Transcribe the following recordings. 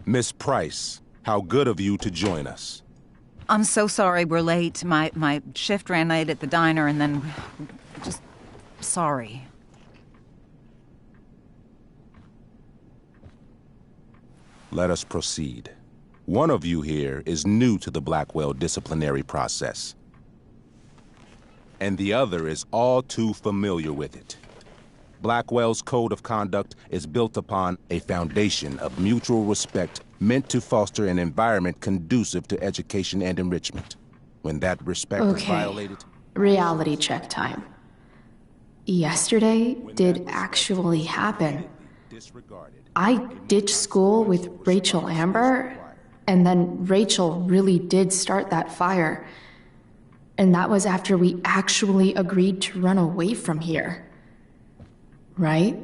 Miss Price, how good of you to join us. I'm so sorry we're late. My shift ran late at the diner and then... just... sorry. Let us proceed. One of you here is new to the Blackwell disciplinary process, and the other is all too familiar with it. Blackwell's code of conduct is built upon a foundation of mutual respect meant to foster an environment conducive to education and enrichment. When that respect is violated... Reality check time. Yesterday did actually happen. I ditched school with Rachel Amber, and then Rachel really did start that fire. And that was after we actually agreed to run away from here. Right?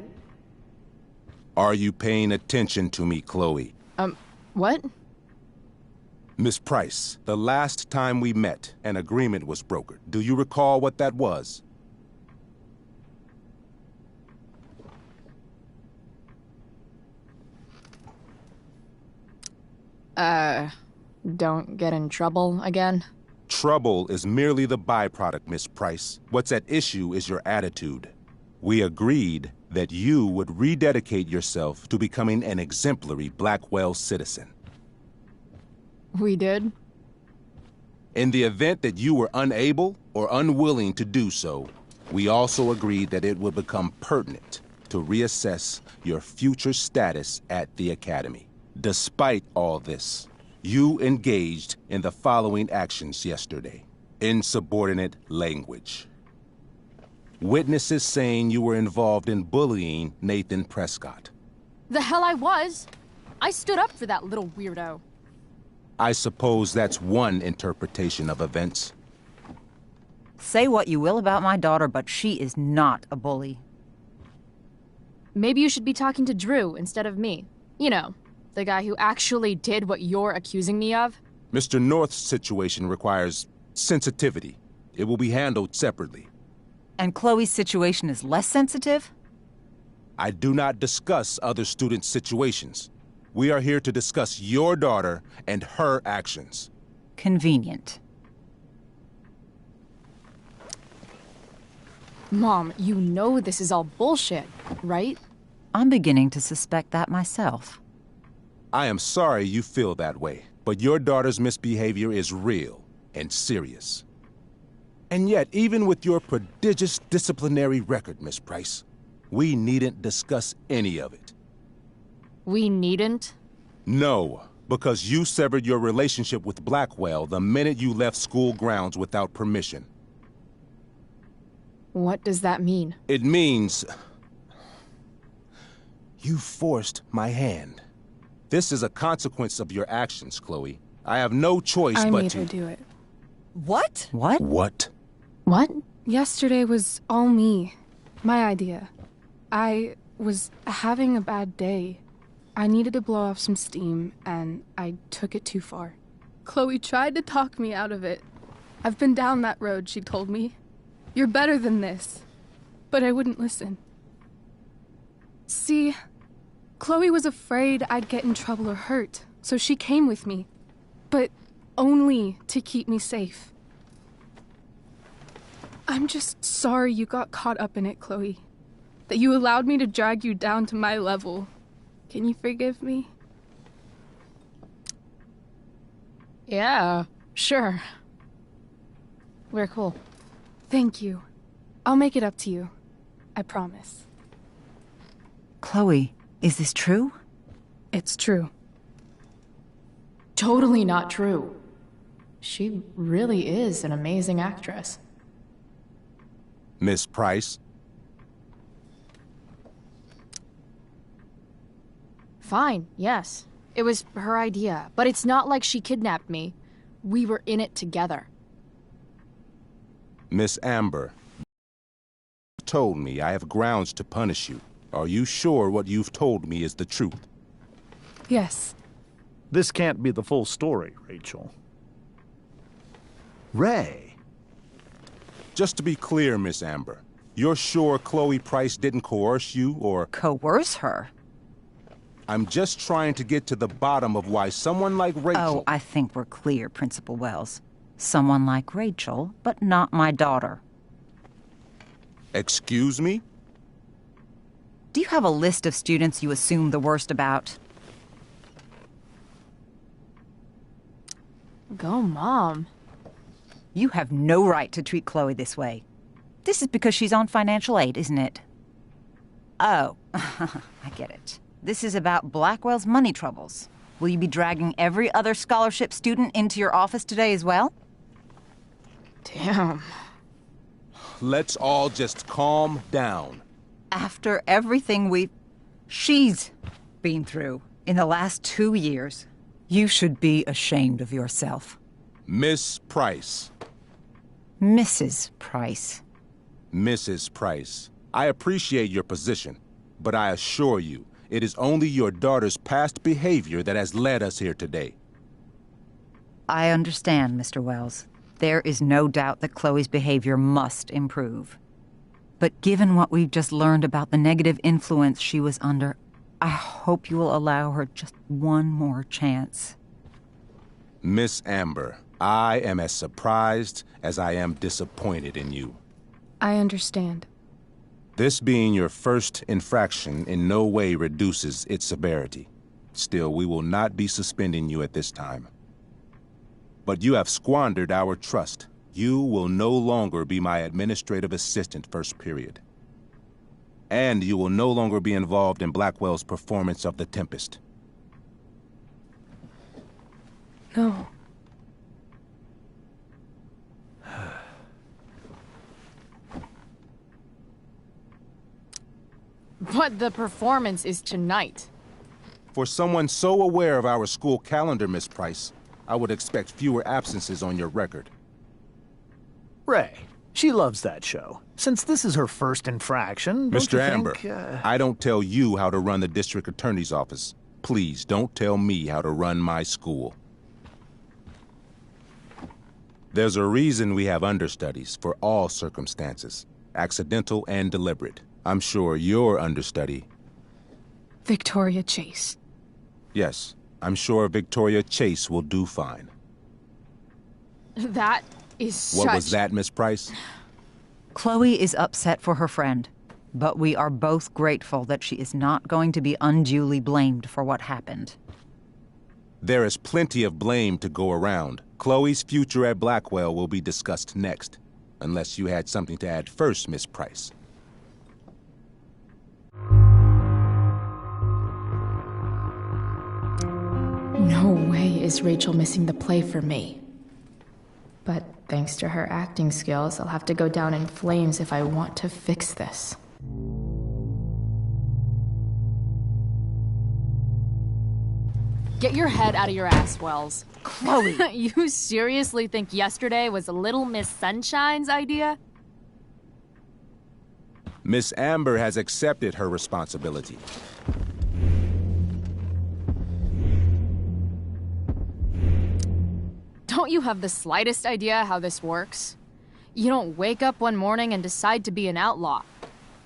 Are you paying attention to me, Chloe? What? Miss Price, the last time we met, an agreement was brokered. Do you recall what that was? Don't get in trouble again? Trouble is merely the byproduct, Miss Price. What's at issue is your attitude. We agreed that you would rededicate yourself to becoming an exemplary Blackwell citizen. We did? In the event that you were unable or unwilling to do so, we also agreed that it would become pertinent to reassess your future status at the Academy. Despite all this, you engaged in the following actions yesterday. Insubordinate language. Witnesses saying you were involved in bullying Nathan Prescott. The hell I was! I stood up for that little weirdo. I suppose that's one interpretation of events. Say what you will about my daughter, but she is not a bully. Maybe you should be talking to Drew instead of me. You know, the guy who actually did what you're accusing me of. Mr. North's situation requires sensitivity. It will be handled separately. And Chloe's situation is less sensitive? I do not discuss other students' situations. We are here to discuss your daughter and her actions. Convenient. Mom, you know this is all bullshit, right? I'm beginning to suspect that myself. I am sorry you feel that way, but your daughter's misbehavior is real and serious. And yet, even with your prodigious disciplinary record, Miss Price, we needn't discuss any of it. We needn't? No, because you severed your relationship with Blackwell the minute you left school grounds without permission. What does that mean? It means... you forced my hand. This is a consequence of your actions, Chloe. I have no choice but to... I made her do it. What? What? What? What? Yesterday was all me. My idea. I was having a bad day. I needed to blow off some steam, and I took it too far. Chloe tried to talk me out of it. I've been down that road, she told me. You're better than this. But I wouldn't listen. See, Chloe was afraid I'd get in trouble or hurt, so she came with me. But only to keep me safe. I'm just sorry you got caught up in it, Chloe. That you allowed me to drag you down to my level. Can you forgive me? Yeah, sure. We're cool. Thank you. I'll make it up to you. I promise. Chloe, is this true? It's true. Totally not true. She really is an amazing actress. Miss Price? Fine, yes. It was her idea, but it's not like she kidnapped me. We were in it together. Miss Amber, you told me I have grounds to punish you. Are you sure what you've told me is the truth? Yes. This can't be the full story, Rachel. Ray. Just to be clear, Miss Amber, you're sure Chloe Price didn't coerce you or... Coerce her? I'm just trying to get to the bottom of why someone like Rachel... Oh, I think we're clear, Principal Wells. Someone like Rachel, but not my daughter. Excuse me? Do you have a list of students you assume the worst about? Go, Mom. You have no right to treat Chloe this way. This is because she's on financial aid, isn't it? Oh, I get it. This is about Blackwell's money troubles. Will you be dragging every other scholarship student into your office today as well? Damn. Let's all just calm down. After everything she's been through in the last 2 years, you should be ashamed of yourself. Miss Price. Mrs. Price. Mrs. Price, I appreciate your position, but I assure you, it is only your daughter's past behavior that has led us here today. I understand, Mr. Wells. There is no doubt that Chloe's behavior must improve. But given what we've just learned about the negative influence she was under, I hope you will allow her just one more chance. Miss Amber, I am as surprised as I am disappointed in you. I understand. This being your first infraction in no way reduces its severity. Still, we will not be suspending you at this time. But you have squandered our trust. You will no longer be my administrative assistant first period. And you will no longer be involved in Blackwell's performance of The Tempest. No. But the performance is tonight. For someone so aware of our school calendar, Miss Price, I would expect fewer absences on your record. Ray, she loves that show. Since this is her first infraction, don't Mr. you Amber, think, I don't tell you how to run the district attorney's office. Please don't tell me how to run my school. There's a reason we have understudies for all circumstances, accidental and deliberate. I'm sure your understudy... Victoria Chase. Yes, I'm sure Victoria Chase will do fine. That is What was that, Miss Price? Chloe is upset for her friend, but we are both grateful that she is not going to be unduly blamed for what happened. There is plenty of blame to go around. Chloe's future at Blackwell will be discussed next, unless you had something to add first, Miss Price. No way is Rachel missing the play for me. But thanks to her acting skills, I'll have to go down in flames if I want to fix this. Get your head out of your ass, Wells. Chloe! You seriously think yesterday was Little Miss Sunshine's idea? Miss Amber has accepted her responsibility. Don't you have the slightest idea how this works? You don't wake up one morning and decide to be an outlaw.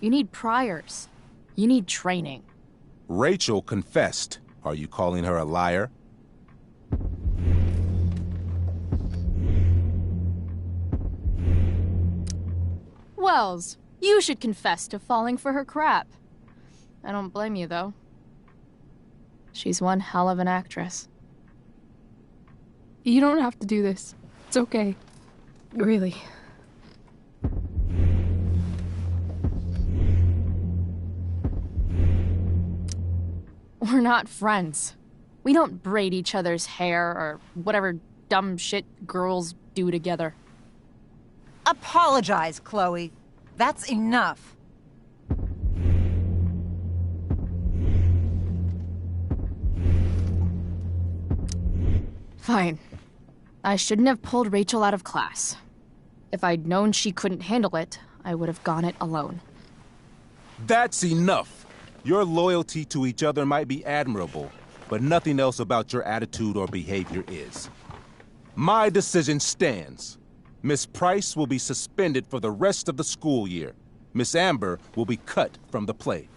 You need priors. You need training. Rachel confessed. Are you calling her a liar? Wells, you should confess to falling for her crap. I don't blame you, though. She's one hell of an actress. You don't have to do this. It's okay. Really. We're not friends. We don't braid each other's hair or whatever dumb shit girls do together. Apologize, Chloe. That's enough. Fine. I shouldn't have pulled Rachel out of class. If I'd known she couldn't handle it, I would have gone it alone. That's enough. Your loyalty to each other might be admirable, but nothing else about your attitude or behavior is. My decision stands. Miss Price will be suspended for the rest of the school year. Miss Amber will be cut from the play.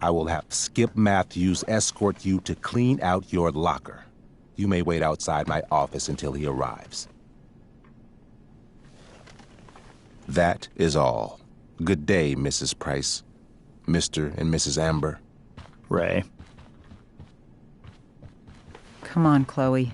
I will have Skip Matthews escort you to clean out your locker. You may wait outside my office until he arrives. That is all. Good day, Mrs. Price. Mr. and Mrs. Amber. Ray. Come on, Chloe.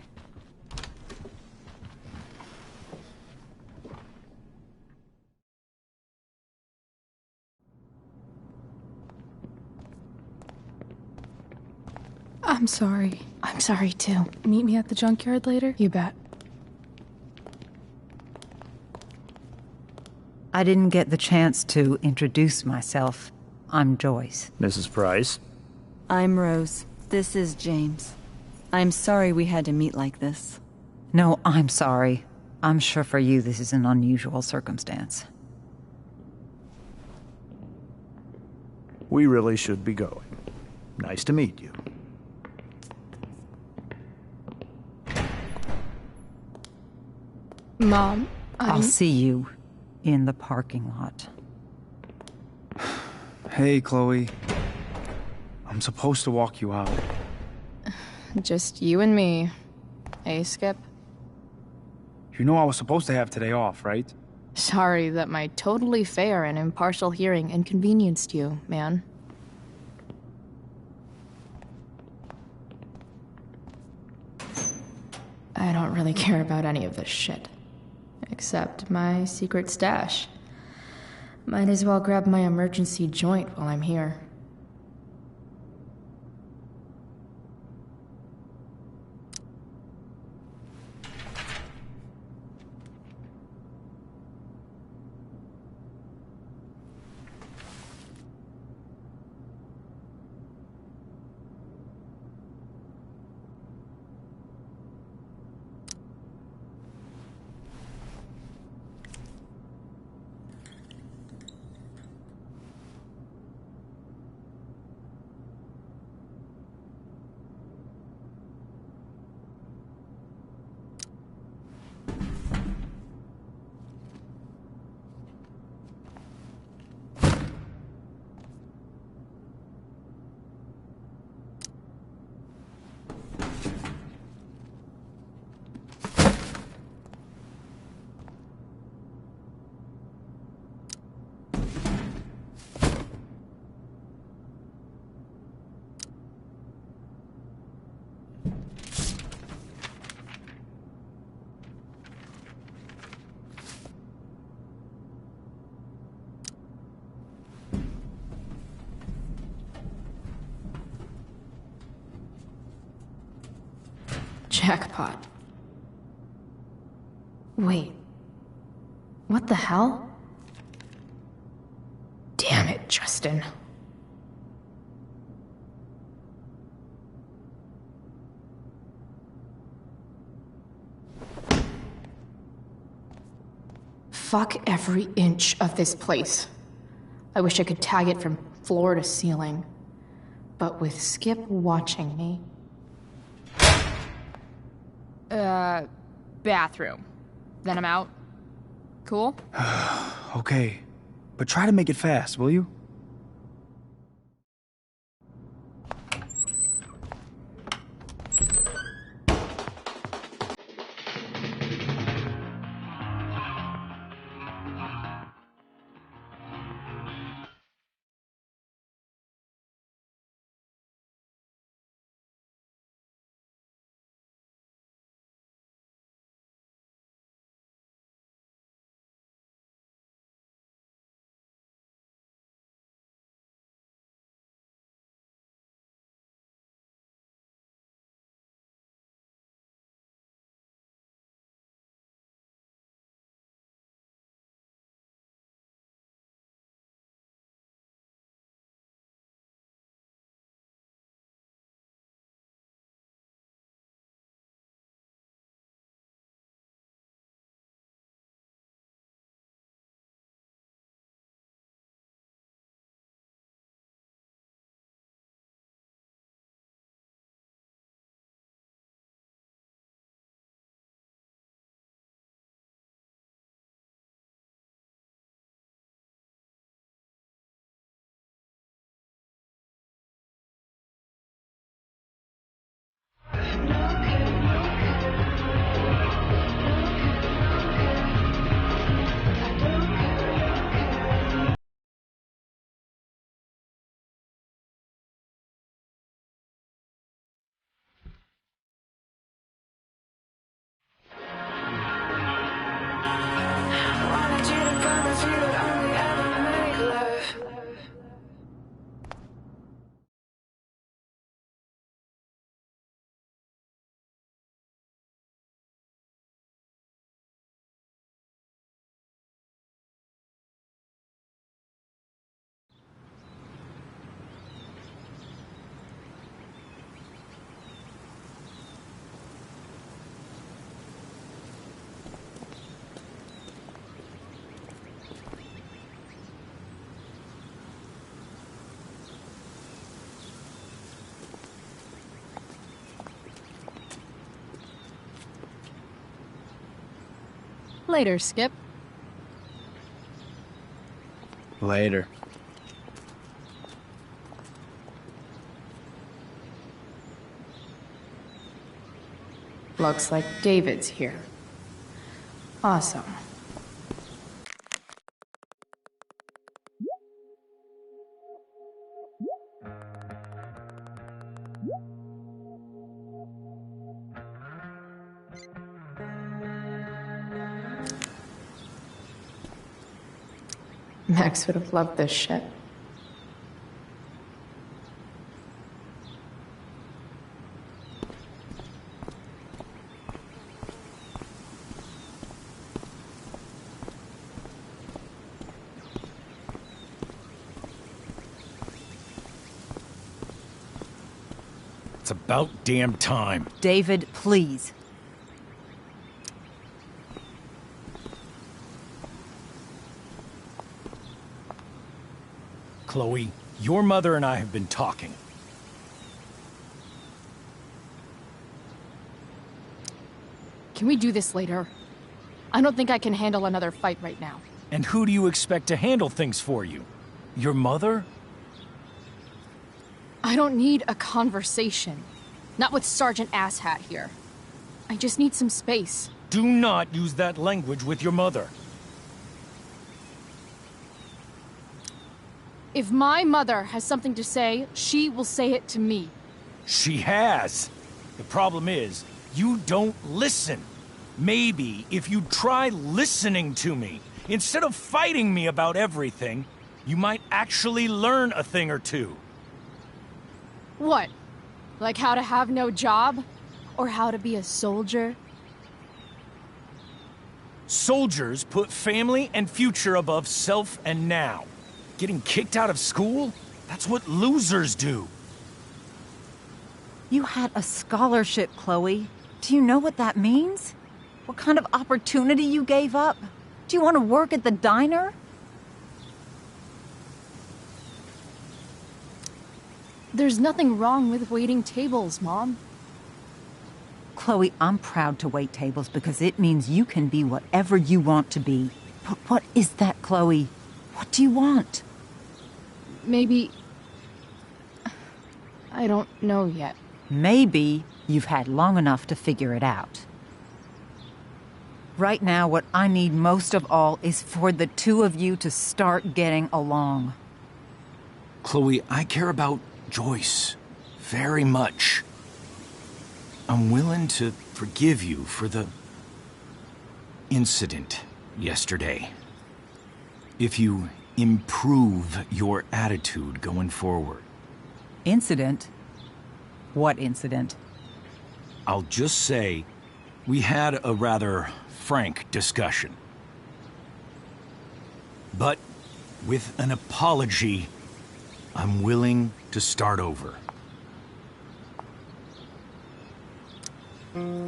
I'm sorry. I'm sorry too. Meet me at the junkyard later? You bet. I didn't get the chance to introduce myself. I'm Joyce. Mrs. Price. I'm Rose. This is James. I'm sorry we had to meet like this. No, I'm sorry. I'm sure for you this is an unusual circumstance. We really should be going. Nice to meet you. Mom, I'll see you in the parking lot. Hey, Chloe. I'm supposed to walk you out. Just you and me. Hey, Skip. You know I was supposed to have today off, right? Sorry that my totally fair and impartial hearing inconvenienced you, man. I don't really care about any of this shit. Except my secret stash. Might as well grab my emergency joint while I'm here. Jackpot. Wait. What the hell? Damn it, Justin. Fuck every inch of this place. I wish I could tag it from floor to ceiling. But with Skip watching me... Bathroom. Then I'm out. Cool? Okay. But try to make it fast, will you? later, Skip. Later. Looks like David's here. Awesome. Max would have loved this shit. It's about damn time. David, please. Chloe, your mother and I have been talking. Can we do this later? I don't think I can handle another fight right now. And who do you expect to handle things for you? Your mother? I don't need a conversation. Not with Sergeant Asshat here. I just need some space. Do not use that language with your mother. If my mother has something to say, she will say it to me. She has. The problem is, you don't listen. Maybe if you try listening to me, instead of fighting me about everything, you might actually learn a thing or two. What? Like how to have no job? Or how to be a soldier? Soldiers put family and future above self and now. Getting kicked out of school? That's what losers do. You had a scholarship, Chloe. Do you know what that means? What kind of opportunity you gave up? Do you want to work at the diner? There's nothing wrong with waiting tables, Mom. Chloe, I'm proud to wait tables because it means you can be whatever you want to be. But what is that, Chloe? What do you want? Maybe... I don't know yet. Maybe you've had long enough to figure it out. Right now, what I need most of all is for the two of you to start getting along. Chloe, I care about Joyce very much. I'm willing to forgive you for the incident yesterday. If you improve your attitude going forward. Incident? What incident? I'll just say, we had a rather frank discussion. But with an apology, I'm willing to start over.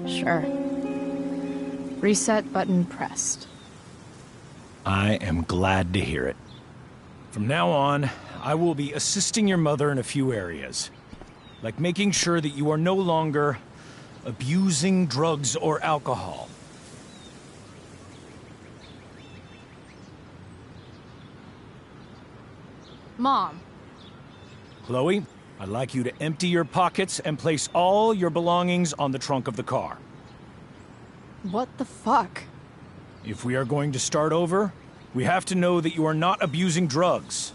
Sure. Reset button pressed. I am glad to hear it. From now on, I will be assisting your mother in a few areas. Like making sure that you are no longer abusing drugs or alcohol. Mom. Chloe, I'd like you to empty your pockets and place all your belongings on the trunk of the car. What the fuck? If we are going to start over, we have to know that you are not abusing drugs.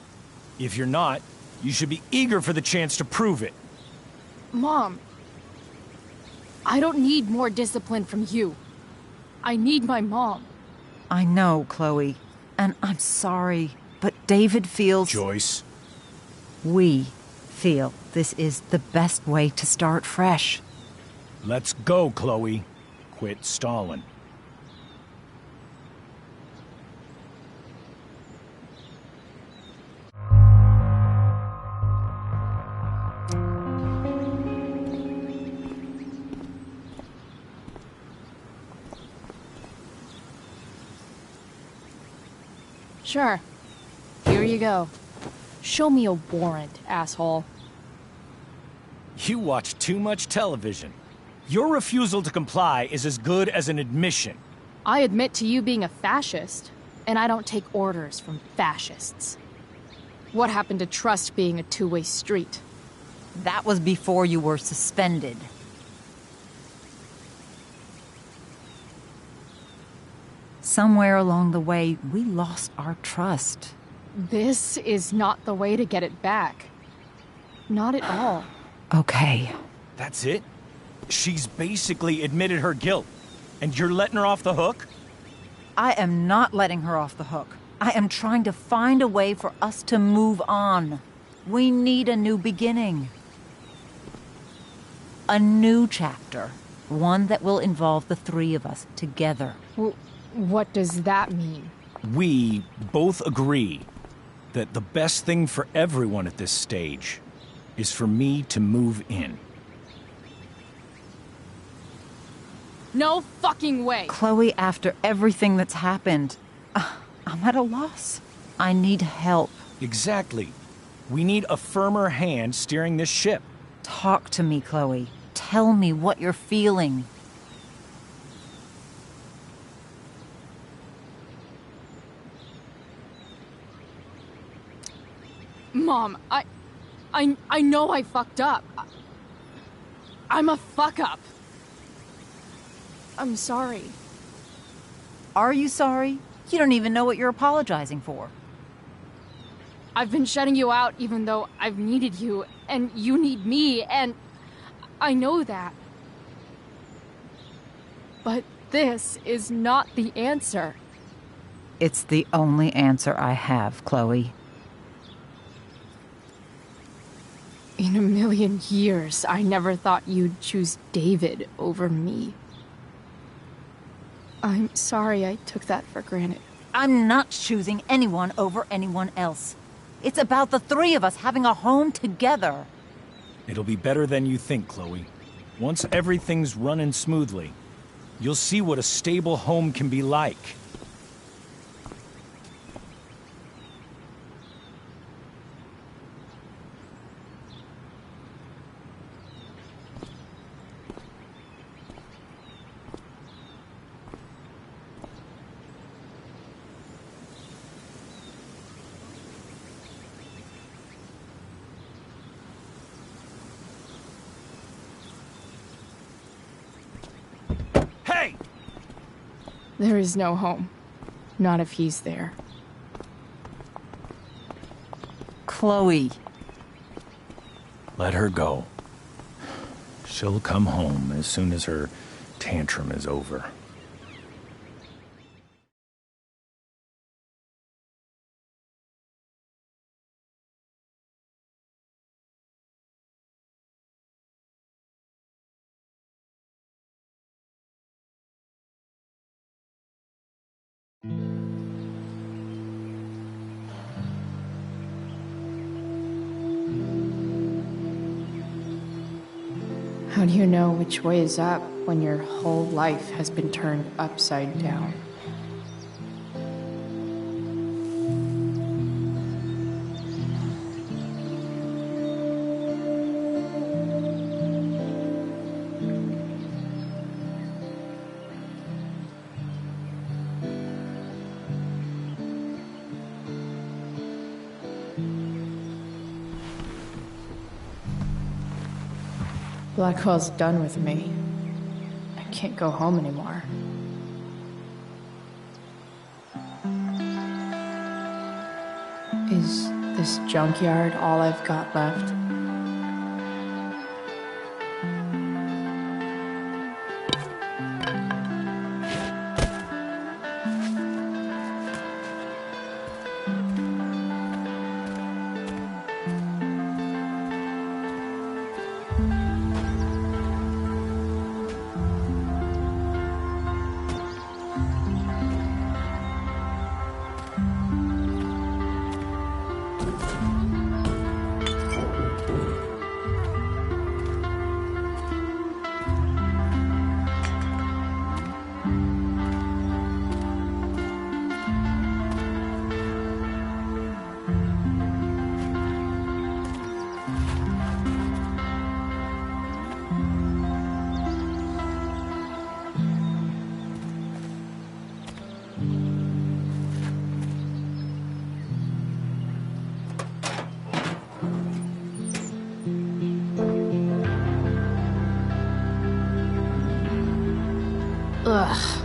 If you're not, you should be eager for the chance to prove it. Mom. I don't need more discipline from you. I need my mom. I know, Chloe, and I'm sorry, but David feels... Joyce. We feel this is the best way to start fresh. Let's go, Chloe. Quit stalling. Sure. Here you go. Show me a warrant, asshole. You watch too much television. Your refusal to comply is as good as an admission. I admit to you being a fascist, and I don't take orders from fascists. What happened to trust being a two-way street? That was before you were suspended. Somewhere along the way, we lost our trust. This is not the way to get it back. Not at all. Okay. That's it? She's basically admitted her guilt, and you're letting her off the hook? I am not letting her off the hook. I am trying to find a way for us to move on. We need a new beginning. A new chapter. One that will involve the three of us together. What does that mean? We both agree that the best thing for everyone at this stage is for me to move in. No fucking way! Chloe, after everything that's happened, I'm at a loss. I need help. Exactly. We need a firmer hand steering this ship. Talk to me, Chloe. Tell me what you're feeling. Mom, I know I fucked up. I'm a fuck-up. I'm sorry. Are you sorry? You don't even know what you're apologizing for. I've been shutting you out even though I've needed you, and you need me, and I know that. But this is not the answer. It's the only answer I have, Chloe. In a million years, I never thought you'd choose David over me. I'm sorry I took that for granted. I'm not choosing anyone over anyone else. It's about the three of us having a home together. It'll be better than you think, Chloe. Once everything's running smoothly, you'll see what a stable home can be like. There is no home. Not if he's there. Chloe. Let her go. She'll come home as soon as her tantrum is over. How do you know which way is up when your whole life has been turned upside down? Blackwell's done with me. I can't go home anymore. Is this junkyard all I've got left? Ugh.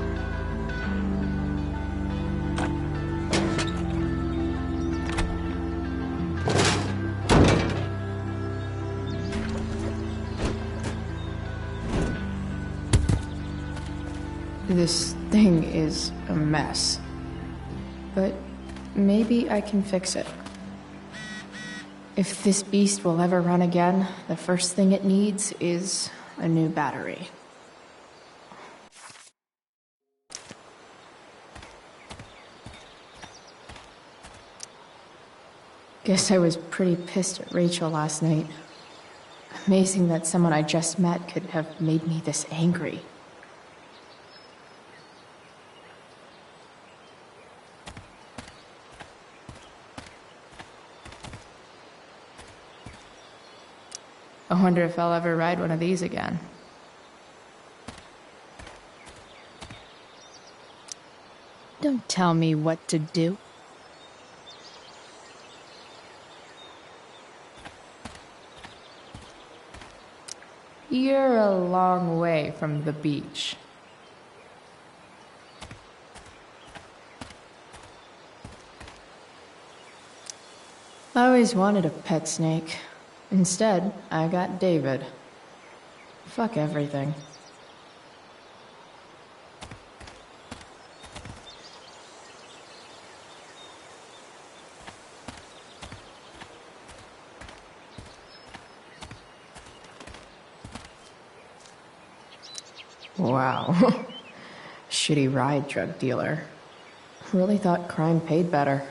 This thing is a mess. But maybe I can fix it. If this beast will ever run again, the first thing it needs is a new battery. Guess I was pretty pissed at Rachel last night. Amazing that someone I just met could have made me this angry. I wonder if I'll ever ride one of these again. Don't tell me what to do. You're a long way from the beach. I always wanted a pet snake. Instead, I got David. Fuck everything. Wow. Shitty ride, drug dealer. Really thought crime paid better.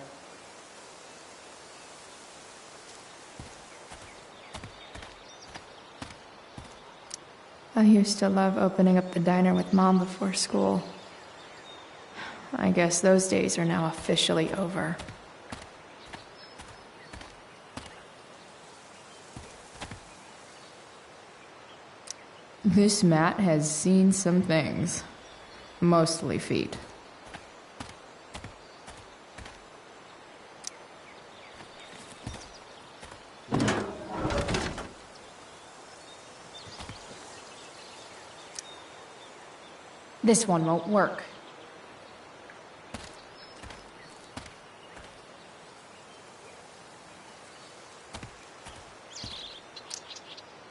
I used to love opening up the diner with Mom before school. I guess those days are now officially over. This mat has seen some things. Mostly feet. This one won't work.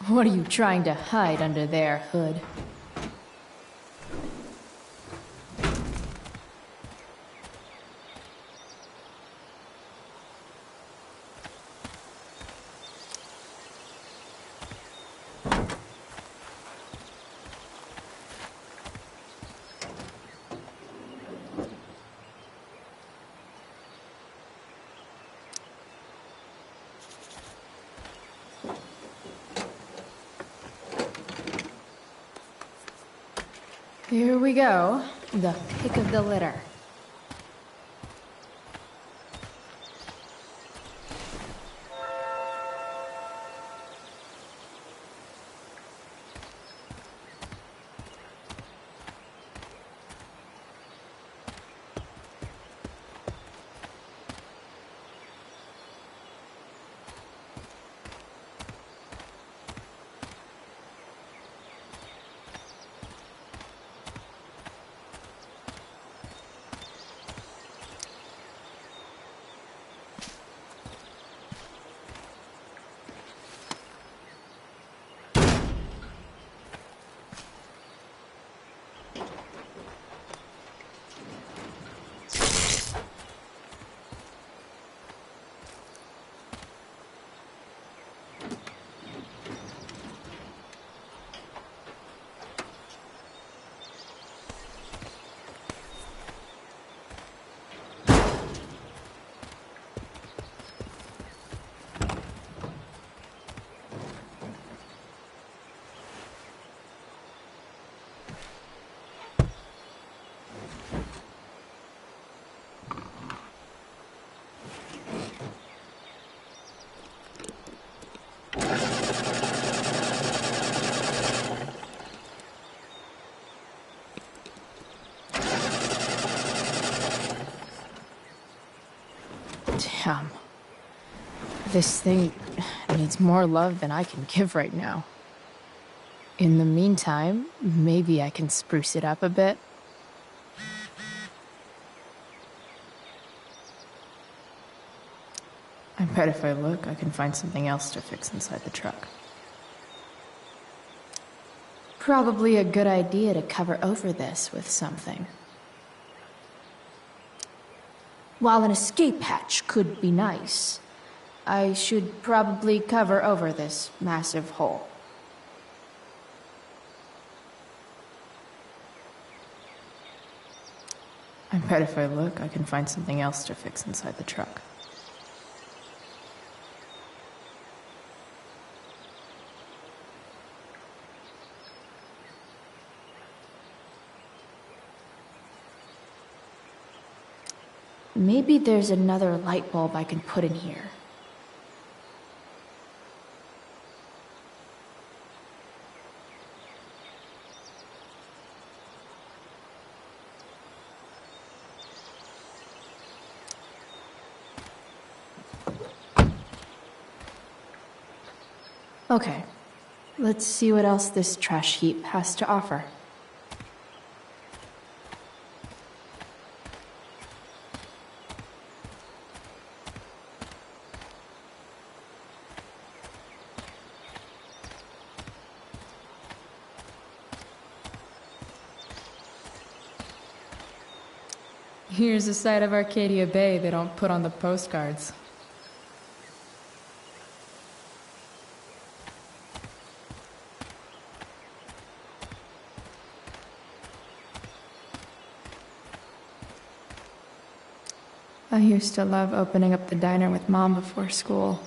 What are you trying to hide under there, Hood? Here we go. The pick of the litter. Damn. This thing needs more love than I can give right now. In the meantime, maybe I can spruce it up a bit. bet if I look, I can find something else to fix inside the truck. Probably a good idea to cover over this with something. While an escape hatch could be nice, I should probably cover over this massive hole. I bet if I look, I can find something else to fix inside the truck. Maybe there's another light bulb I can put in here. Okay, let's see what else this trash heap has to offer. Here's a side of Arcadia Bay they don't put on the postcards. I used to love opening up the diner with Mom before school.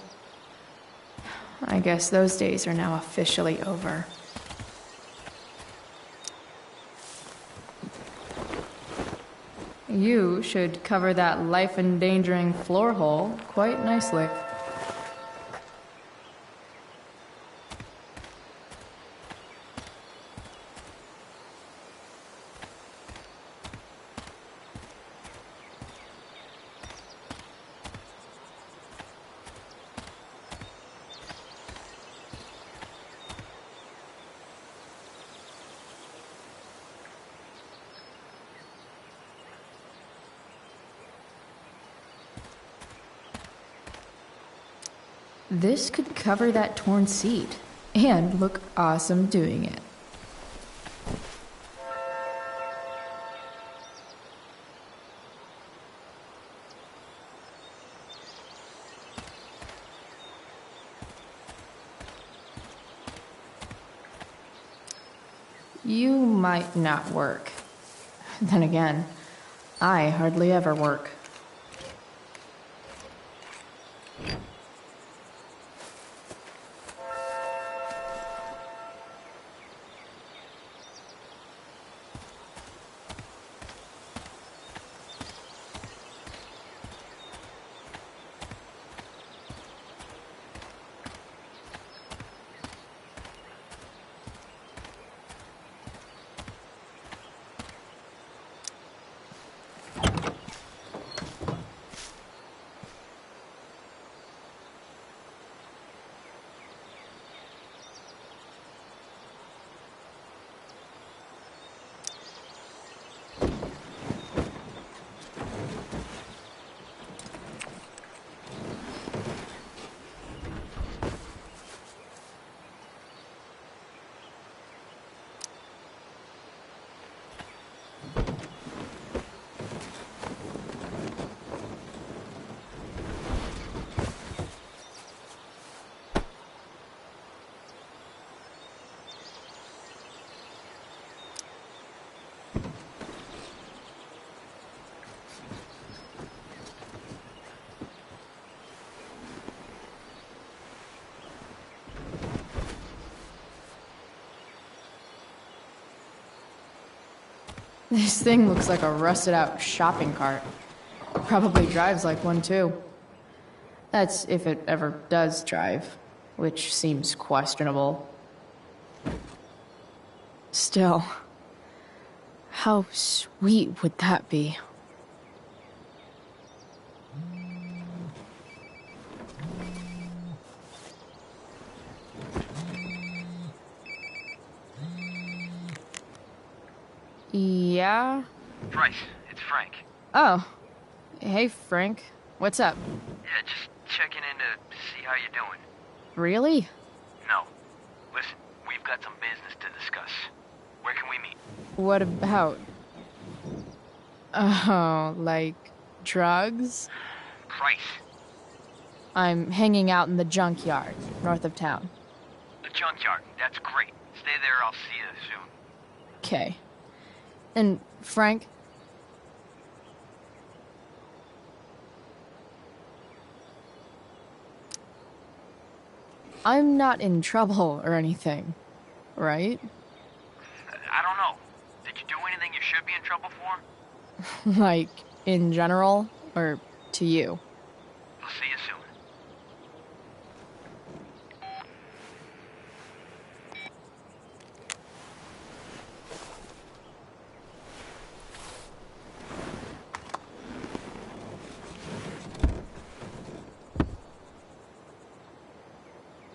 I guess those days are now officially over. You should cover that life-endangering floor hole quite nicely. This could cover that torn seat, and look awesome doing it. You might not work. Then again, I hardly ever work. This thing looks like a rusted out shopping cart. Probably drives like one too. That's if it ever does drive, which seems questionable. Still, how sweet would that be? Yeah? Bryce, it's Frank. Oh. Hey, Frank. What's up? Yeah, just checking in to see how you're doing. Really? No. Listen, we've got some business to discuss. Where can we meet? What about? Oh, like drugs? Price. I'm hanging out in the junkyard, north of town. The junkyard. That's great. Stay there, I'll see you soon. Okay. And Frank? I'm not in trouble or anything, right? I don't know. Did you do anything you should be in trouble for? Like, in general, or to you? I'll see you soon.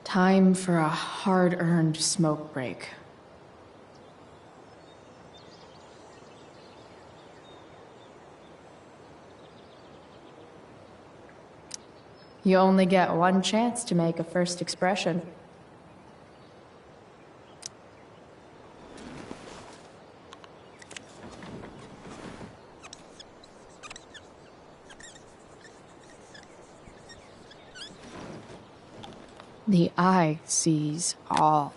Time for a hard-earned smoke break. You only get one chance to make a first expression. The eye sees all.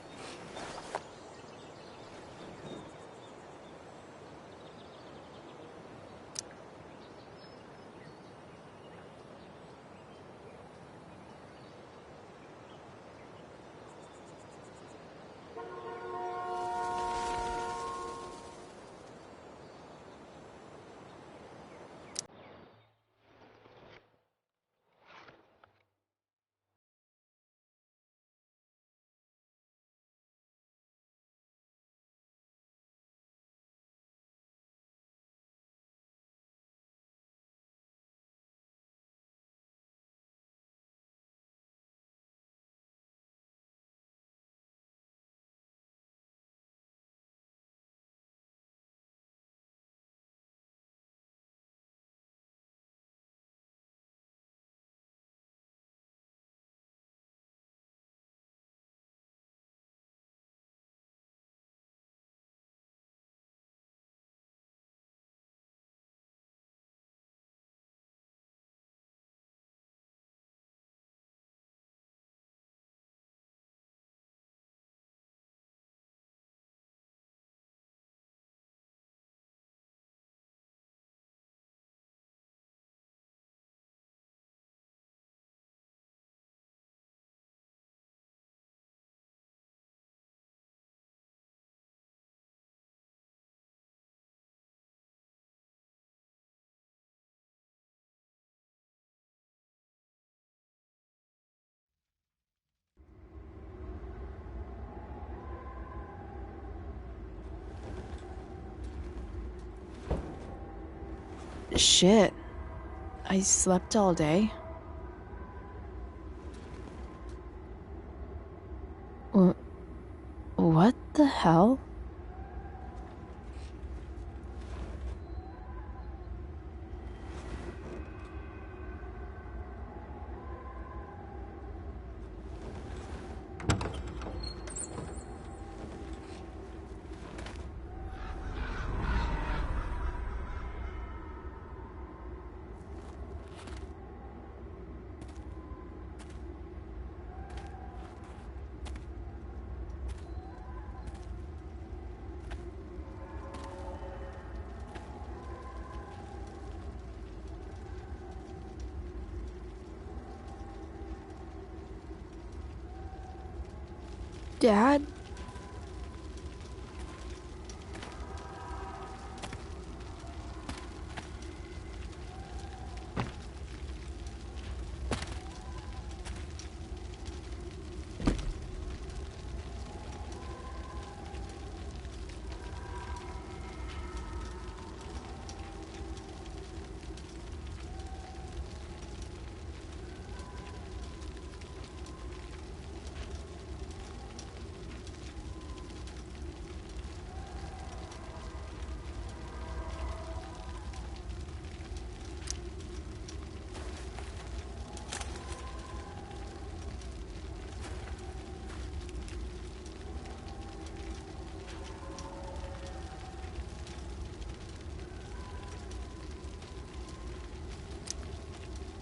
Shit. I slept all day. What the hell? Dad?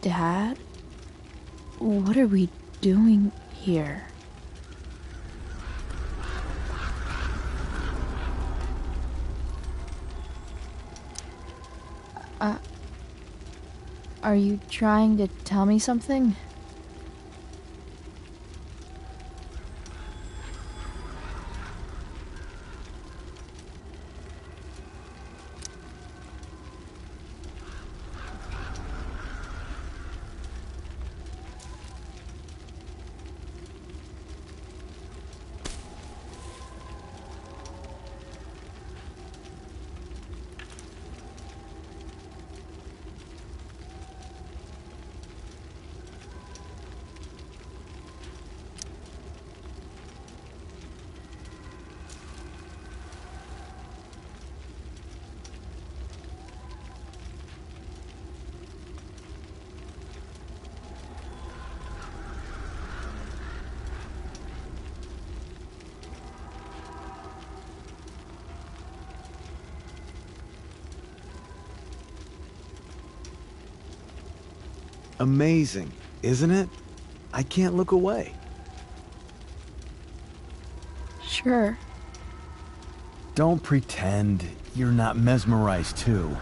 Dad? What are we doing here? Are you trying to tell me something? Amazing, isn't it? I can't look away. Sure. Don't pretend you're not mesmerized too.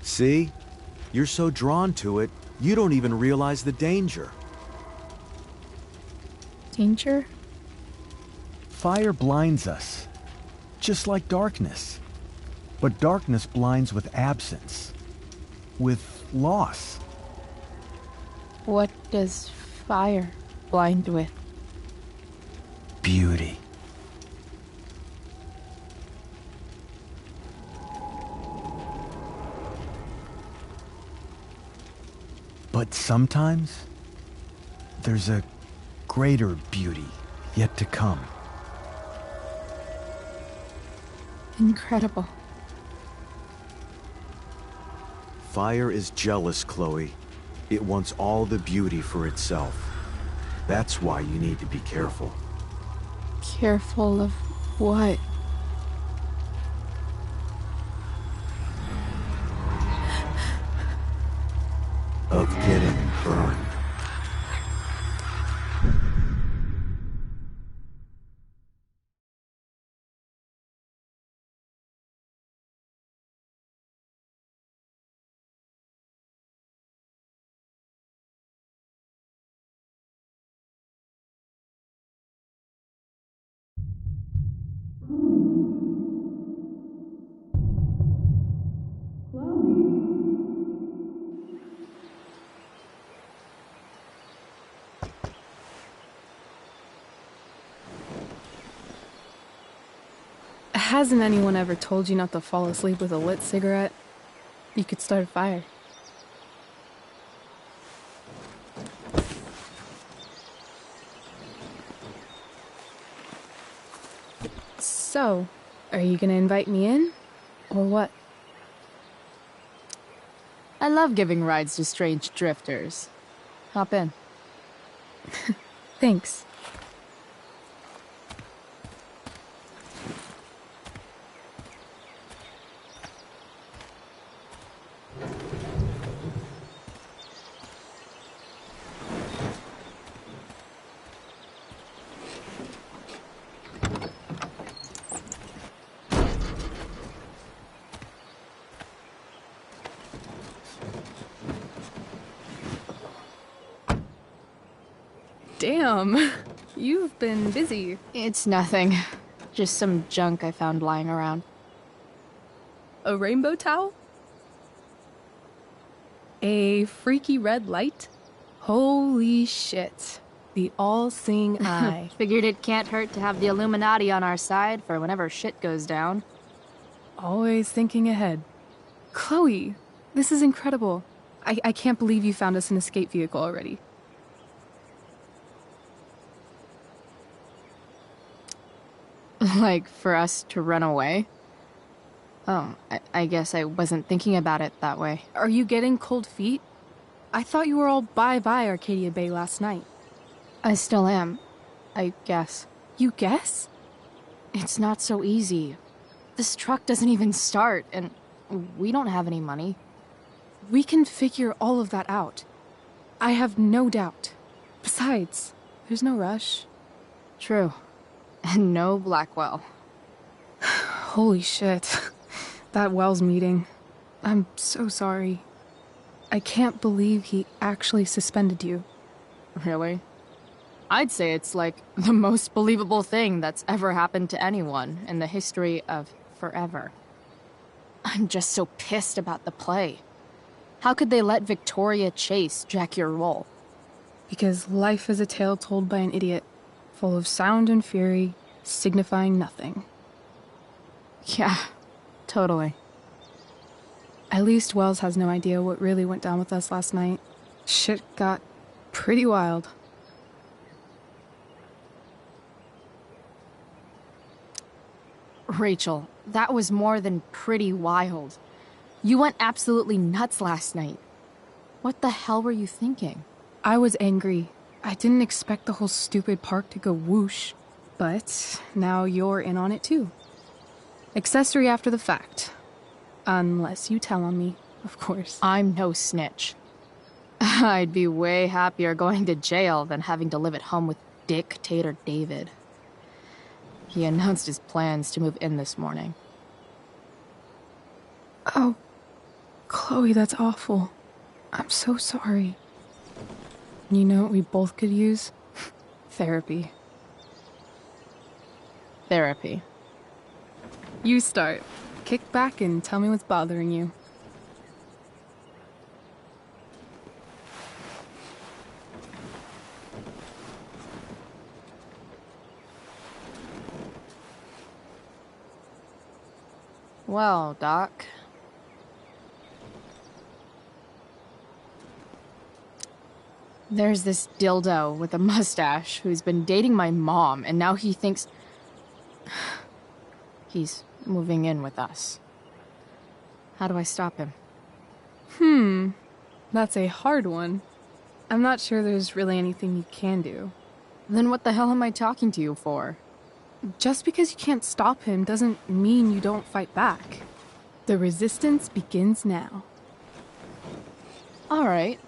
See? You're so drawn to it, you don't even realize the danger. Danger? Fire blinds us, just like darkness. But darkness blinds with absence, with loss. What does fire blind with? Beauty. But sometimes, there's a greater beauty yet to come. Incredible. Fire is jealous, Chloe. It wants all the beauty for itself. That's why you need to be careful. Careful of what? Of getting burned. Hasn't anyone ever told you not to fall asleep with a lit cigarette? You could start a fire. So, are you gonna invite me in? Or what? I love giving rides to strange drifters. Hop in. Thanks. Damn, you've been busy. It's nothing. Just some junk I found lying around. A rainbow towel? A freaky red light? Holy shit. The all-seeing eye. Figured it can't hurt to have the Illuminati on our side for whenever shit goes down. Always thinking ahead. Chloe, this is incredible. I can't believe you found us an escape vehicle already. Like, for us to run away? Oh, I guess I wasn't thinking about it that way. Are you getting cold feet? I thought you were all bye-bye Arcadia Bay last night. I still am, I guess. You guess? It's not so easy. This truck doesn't even start, and we don't have any money. We can figure all of that out. I have no doubt. Besides, there's no rush. True. And no Blackwell. Holy shit. That Wells meeting. I'm so sorry. I can't believe he actually suspended you. Really? I'd say it's like the most believable thing that's ever happened to anyone in the history of forever. I'm just so pissed about the play. How could they let Victoria Chase jack your role? Because life is a tale told by an idiot, full of sound and fury, signifying nothing. Yeah, totally. At least Wells has no idea what really went down with us last night. Shit got pretty wild. Rachel, that was more than pretty wild. You went absolutely nuts last night. What the hell were you thinking? I was angry. I didn't expect the whole stupid park to go whoosh. But now you're in on it too. Accessory after the fact. Unless you tell on me, of course. I'm no snitch. I'd be way happier going to jail than having to live at home with Dictator David. He announced his plans to move in this morning. Oh, Chloe, that's awful. I'm so sorry. You know what we both could use? Therapy. Therapy. You start. Kick back and tell me what's bothering you. Well, Doc. There's this dildo with a mustache who's been dating my mom, and now he thinks he's moving in with us. How do I stop him? That's a hard one. I'm not sure there's really anything you can do. Then what the hell am I talking to you for? Just because you can't stop him doesn't mean you don't fight back. The resistance begins now. All right.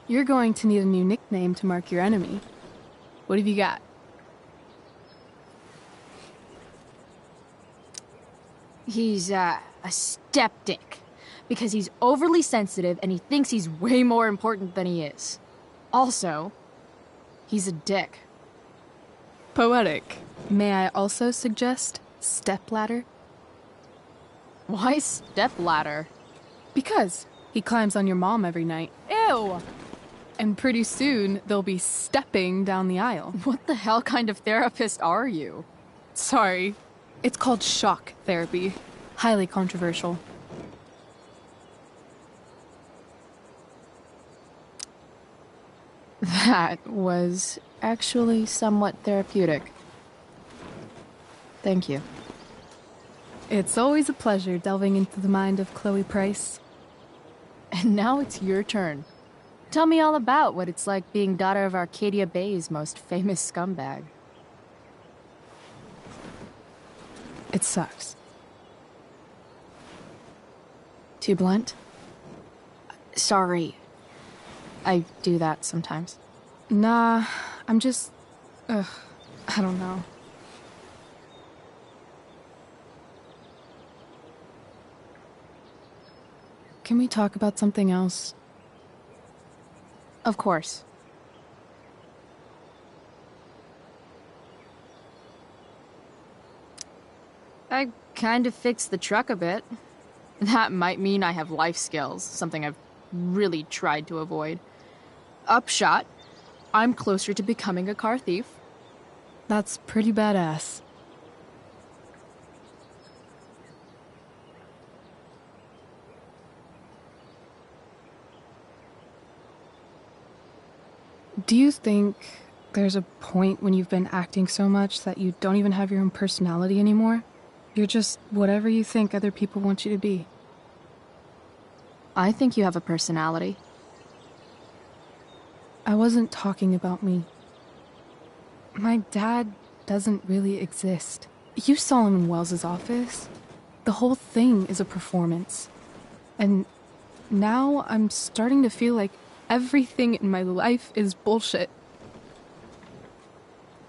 You're going to need a new nickname to mark your enemy. What have you got? He's, a skeptic. Because he's overly sensitive and he thinks he's way more important than he is. Also, he's a dick. Poetic. May I also suggest stepladder? Why stepladder? Because he climbs on your mom every night. Ew! And pretty soon, they'll be stepping down the aisle. What the hell kind of therapist are you? Sorry. It's called shock therapy. Highly controversial. That was actually somewhat therapeutic. Thank you. It's always a pleasure delving into the mind of Chloe Price. And now it's your turn. Tell me all about what it's like being daughter of Arcadia Bay's most famous scumbag. It sucks. Too blunt? Sorry. I do that sometimes. Nah, I'm just... I don't know. Can we talk about something else? Of course. I kind of fixed the truck a bit. That might mean I have life skills, something I've really tried to avoid. Upshot, I'm closer to becoming a car thief. That's pretty badass. Do you think there's a point when you've been acting so much that you don't even have your own personality anymore? You're just whatever you think other people want you to be. I think you have a personality. I wasn't talking about me. My dad doesn't really exist. You saw him in Wells's office. The whole thing is a performance. And now I'm starting to feel like everything in my life is bullshit.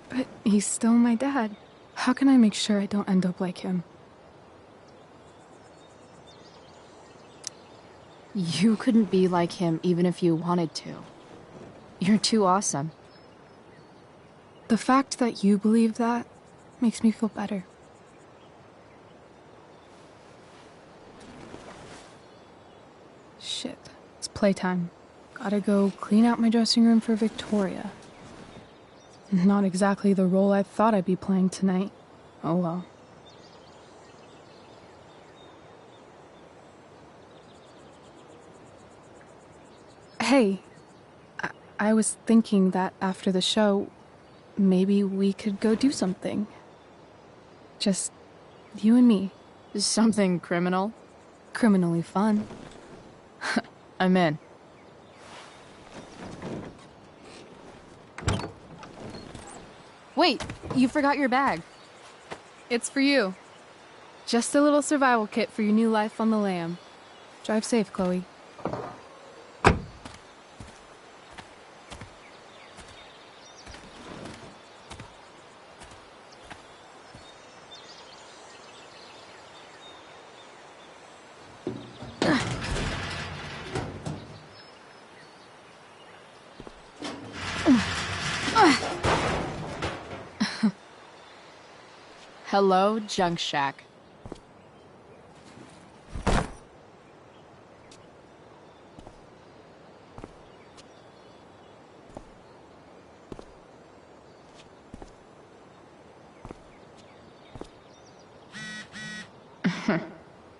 But he's still my dad. How can I make sure I don't end up like him? You couldn't be like him even if you wanted to. You're too awesome. The fact that you believe that makes me feel better. Shit, it's playtime. Gotta go clean out my dressing room for Victoria. Not exactly the role I thought I'd be playing tonight. Oh well. Hey, I was thinking that after the show, maybe we could go do something. Just you and me. Something criminal? Criminally fun. I'm in. Wait, you forgot your bag. It's for you. Just a little survival kit for your new life on the lam. Drive safe, Chloe. Hello, Junk Shack.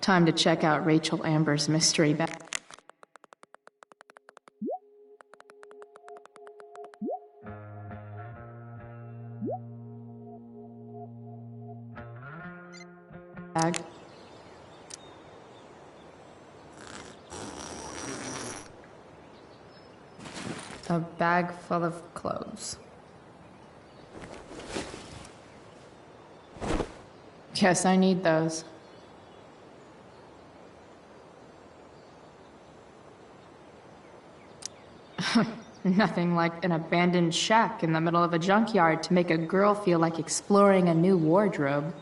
Time to check out Rachel Amber's mystery bag. A bag full of clothes. Guess I need those. Nothing like an abandoned shack in the middle of a junkyard to make a girl feel like exploring a new wardrobe.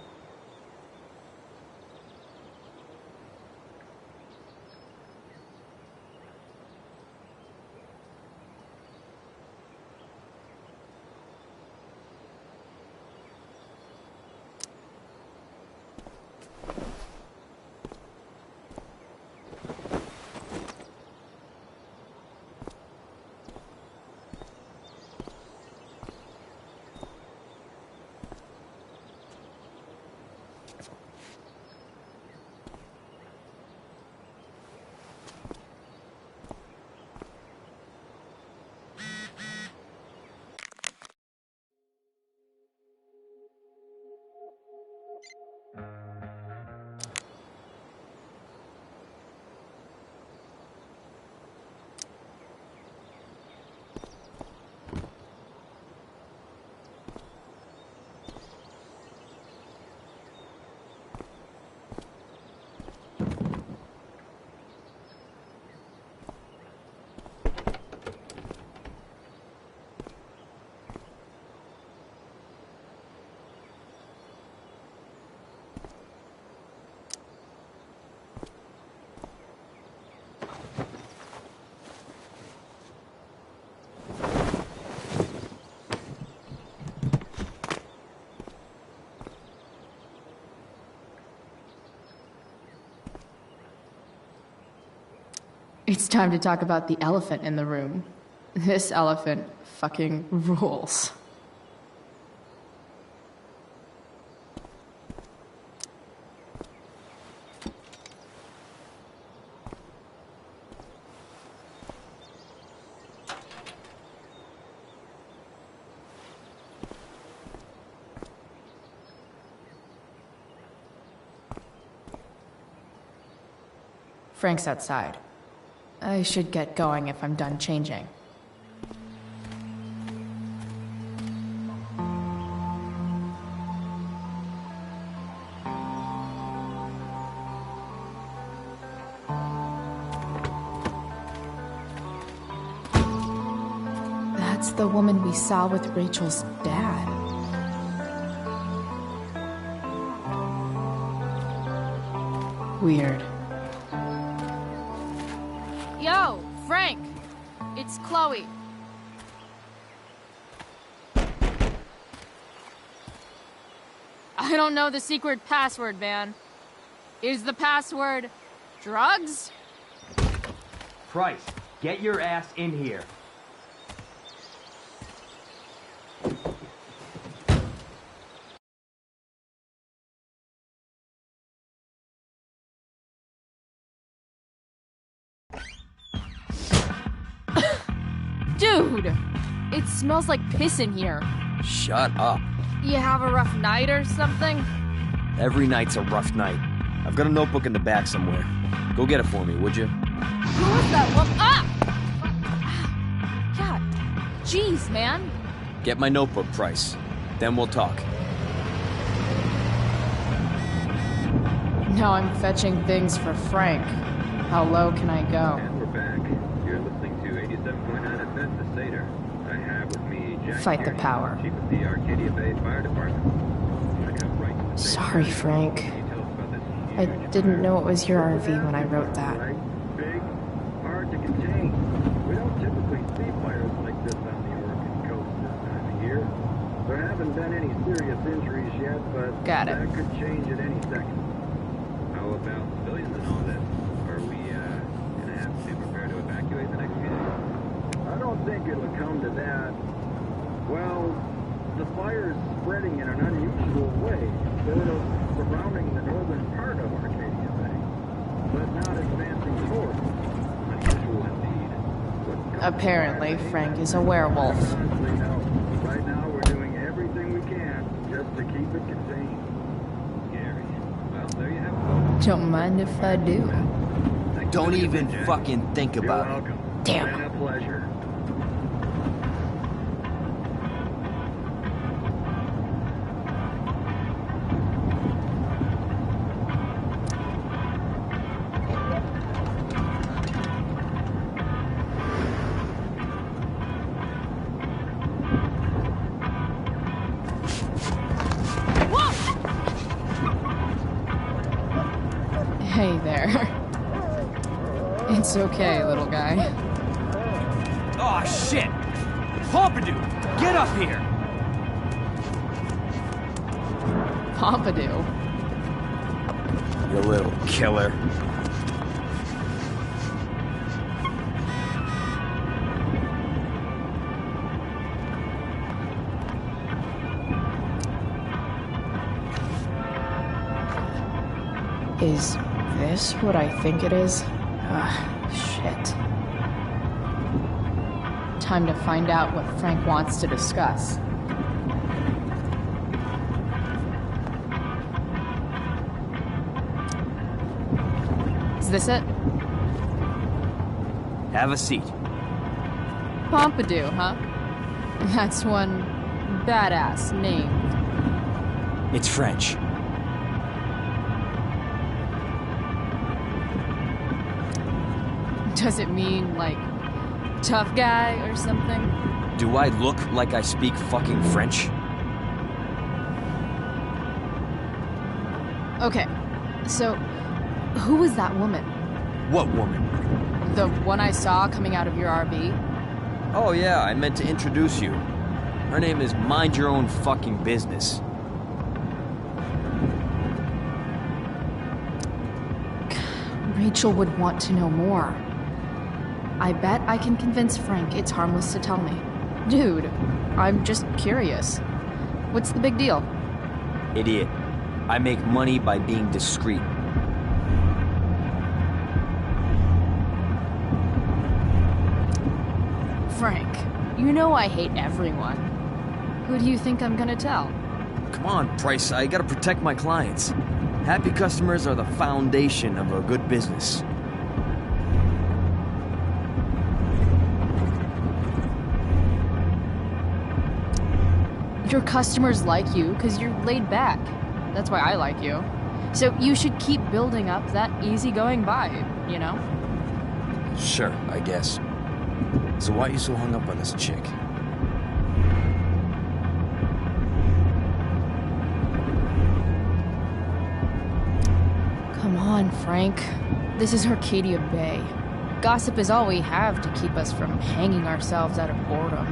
It's time to talk about the elephant in the room. This elephant fucking rules. Frank's outside. I should get going if I'm done changing. That's the woman we saw with Rachel's dad. Weird. Yo, Frank! It's Chloe. I don't know the secret password, man. Is the password drugs? Price, get your ass in here. Dude! It smells like piss in here. Shut up. You have a rough night or something? Every night's a rough night. I've got a notebook in the back somewhere. Go get it for me, would you? Who was that one? Ah! God. Jeez, man. Get my notebook, Price. Then we'll talk. Now I'm fetching things for Frank. How low can I go? And we're back. You're listening to 87.9 FM The Satyr. I have with me Jack Fight the Tierney, power. Chief of the Arcadia Bay Fire Department. Sorry, Frank. I didn't know it was your RV when I wrote that. Big, hard to contain. We don't typically see fires like this on the Oregon coast this time of year. There haven't been any serious injuries yet, but Got it. that could change at any second. How about civilians and all this? Are we gonna have to prepare to evacuate the next few days? I don't think it'll come to that. Well, the fire's spreading in an unusual way, sort of surrounding the northern part of Arcadia Bay, but not advancing toward it. Unusual indeed. Apparently, Frank is a werewolf. Honestly, no. Right now, we're doing everything we can just to keep it contained. Scary. Well, there you have it. Don't mind if I do. Don't even fucking think about it. Damn. It's been a pleasure. Hey there. It's okay, little guy. Oh shit! Pompidou, get up here! Pompidou. You little killer. Is this what I think it is? Shit. Time to find out what Frank wants to discuss. Is this it? Have a seat. Pompidou, huh? That's one badass name. It's French. Does it mean, like, tough guy or something? Do I look like I speak fucking French? Okay, so, who was that woman? What woman? The one I saw coming out of your RV? Oh yeah, I meant to introduce you. Her name is Mind Your Own Fucking Business. Rachel would want to know more. I bet I can convince Frank it's harmless to tell me. Dude, I'm just curious. What's the big deal? Idiot. I make money by being discreet. Frank, you know I hate everyone. Who do you think I'm gonna tell? Come on, Price, I gotta protect my clients. Happy customers are the foundation of a good business. Your customers like you because you're laid back. That's why I like you. So you should keep building up that easygoing vibe, you know? Sure, I guess. So why are you so hung up on this chick? on, Frank. This is Arcadia Bay. Gossip is all we have to keep us from hanging ourselves out of boredom.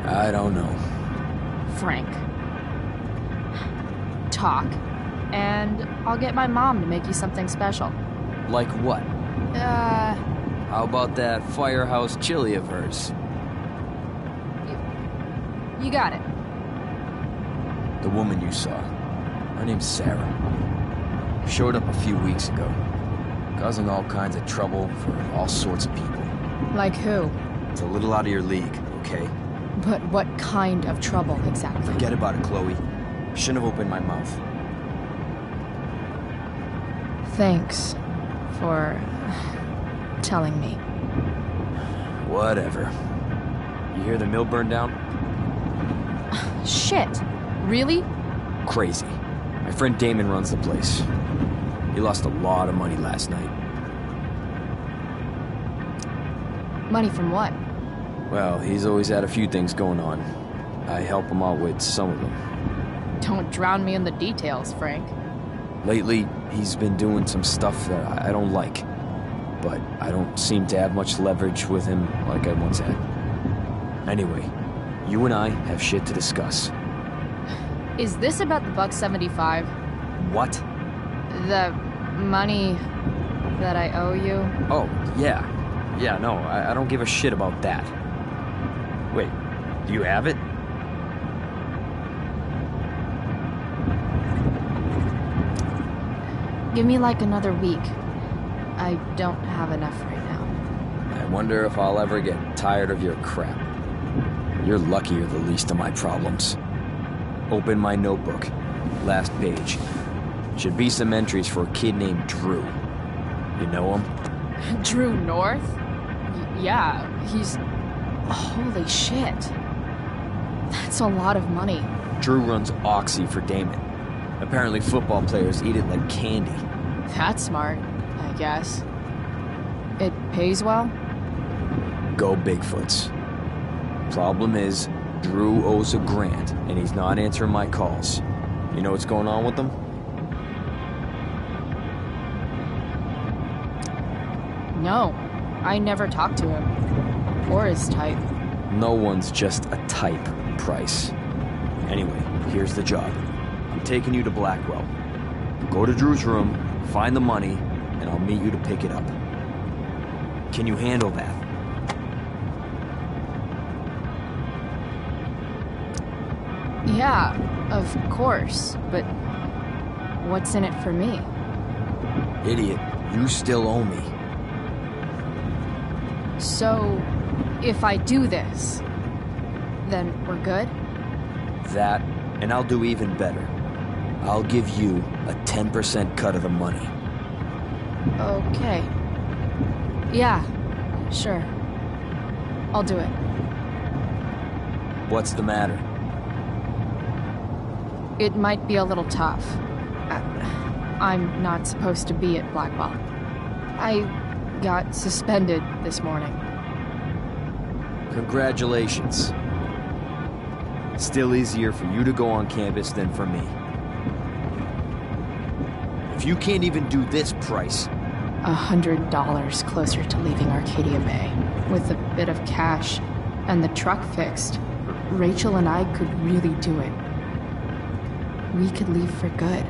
I don't know. Frank. Talk. And I'll get my mom to make you something special. Like what? How about that firehouse chili of hers? You got it. The woman you saw. Her name's Sarah. Showed up a few weeks ago. Causing all kinds of trouble for all sorts of people. Like who? It's a little out of your league, okay? But what kind of trouble exactly? Forget about it, Chloe. Shouldn't have opened my mouth. Thanks for telling me. Whatever. You hear the mill burned down? Shit. Really? Crazy. My friend Damon runs the place. He lost a lot of money last night. Money from what? Well, he's always had a few things going on. I help him out with some of them. Don't drown me in the details, Frank. Lately, he's been doing some stuff that I don't like. But I don't seem to have much leverage with him like I once had. Anyway, you and I have shit to discuss. Is this about the $1.75? What? The money that I owe you? Oh, yeah. Yeah, no, I don't give a shit about that. Wait, do you have it? Give me like another week. I don't have enough right now. I wonder if I'll ever get tired of your crap. You're lucky you're the least of my problems. Open my notebook. Last page. Should be some entries for a kid named Drew. You know him? Drew North? Yeah, he's... Holy shit. That's a lot of money. Drew runs Oxy for Damon. Apparently football players eat it like candy. That's smart, I guess. It pays well? Go Bigfoots. Problem is, Drew owes a grant, and he's not answering my calls. You know what's going on with them? No, I never talked to him. Or his type. No one's just a type, Price. Anyway, here's the job. I'm taking you to Blackwell. Go to Drew's room, find the money, and I'll meet you to pick it up. Can you handle that? Yeah, of course, but what's in it for me? Idiot, you still owe me. So, if I do this, then we're good? That, and I'll do even better. I'll give you a 10% cut of the money. Okay. Yeah, sure. I'll do it. What's the matter? It might be a little tough. I'm not supposed to be at Blackwell. I got suspended this morning. Congratulations. Still easier for you to go on campus than for me. If you can't even do this, Price... $100 closer to leaving Arcadia Bay. With a bit of cash and the truck fixed, Rachel and I could really do it. We could leave for good.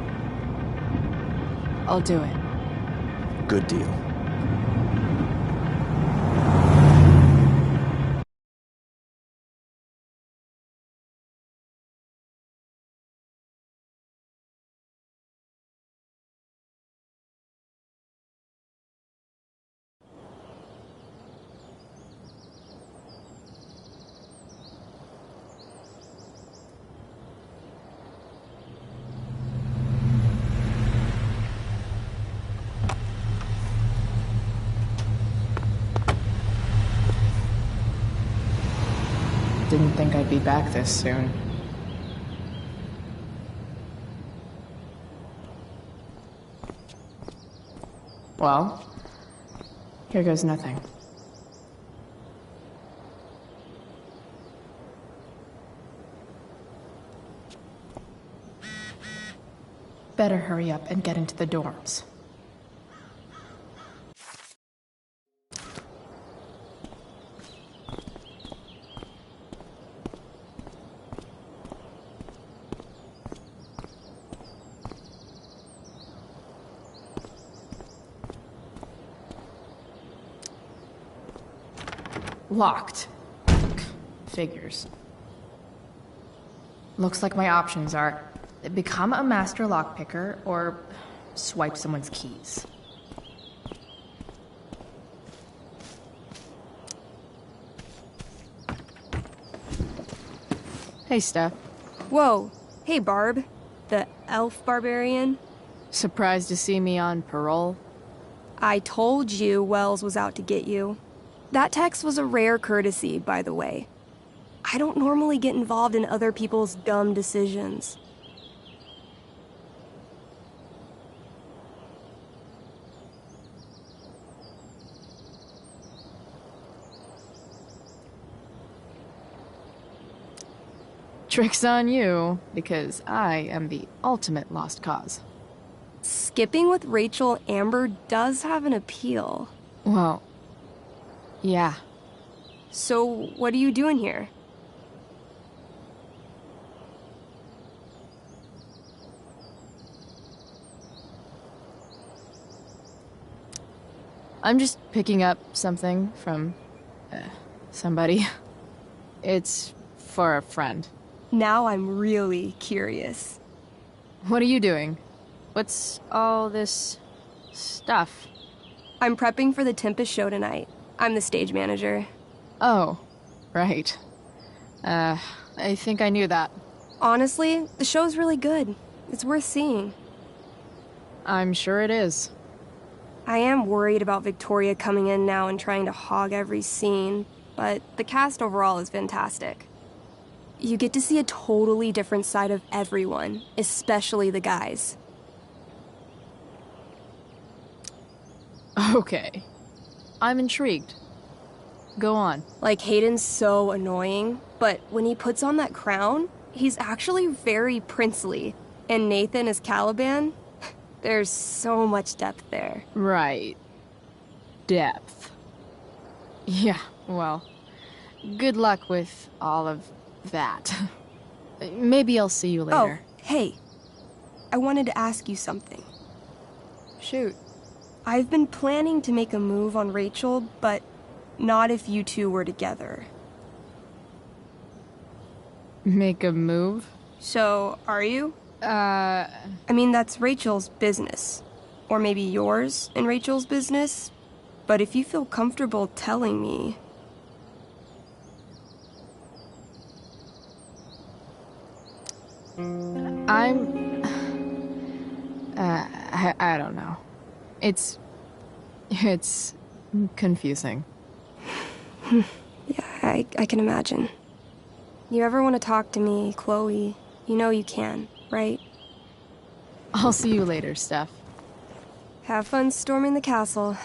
I'll do it. Good deal. Didn't think I'd be back this soon. Well, here goes nothing. Better hurry up and get into the dorms. Locked. Figures. Looks like my options are become a master lockpicker or swipe someone's keys. Hey, Steph. Whoa. Hey, Barb. The elf barbarian. Surprised to see me on parole? I told you Wells was out to get you. That text was a rare courtesy, by the way. I don't normally get involved in other people's dumb decisions. Trick's on you, because I am the ultimate lost cause. Skipping with Rachel Amber does have an appeal. Well, yeah. So, what are you doing here? I'm just picking up something from somebody. It's for a friend. Now I'm really curious. What are you doing? What's all this stuff? I'm prepping for the Tempest show tonight. I'm the stage manager. Oh, right. I think I knew that. Honestly, the show's really good. It's worth seeing. I'm sure it is. I am worried about Victoria coming in now and trying to hog every scene, but the cast overall is fantastic. You get to see a totally different side of everyone, especially the guys. Okay. I'm intrigued. Go on. Like, Hayden's so annoying, but when he puts on that crown, he's actually very princely. And Nathan as Caliban, there's so much depth there. Right. Depth. Yeah, well, good luck with all of that. Maybe I'll see you later. Oh, hey. I wanted to ask you something. Shoot. I've been planning to make a move on Rachel, but not if you two were together. Make a move? So, are you? I mean, that's Rachel's business. Or maybe yours and Rachel's business. But if you feel comfortable telling me... I don't know. It's confusing. Yeah, I can imagine. You ever want to talk to me, Chloe, you know you can, right? I'll see you later, Steph. Have fun storming the castle.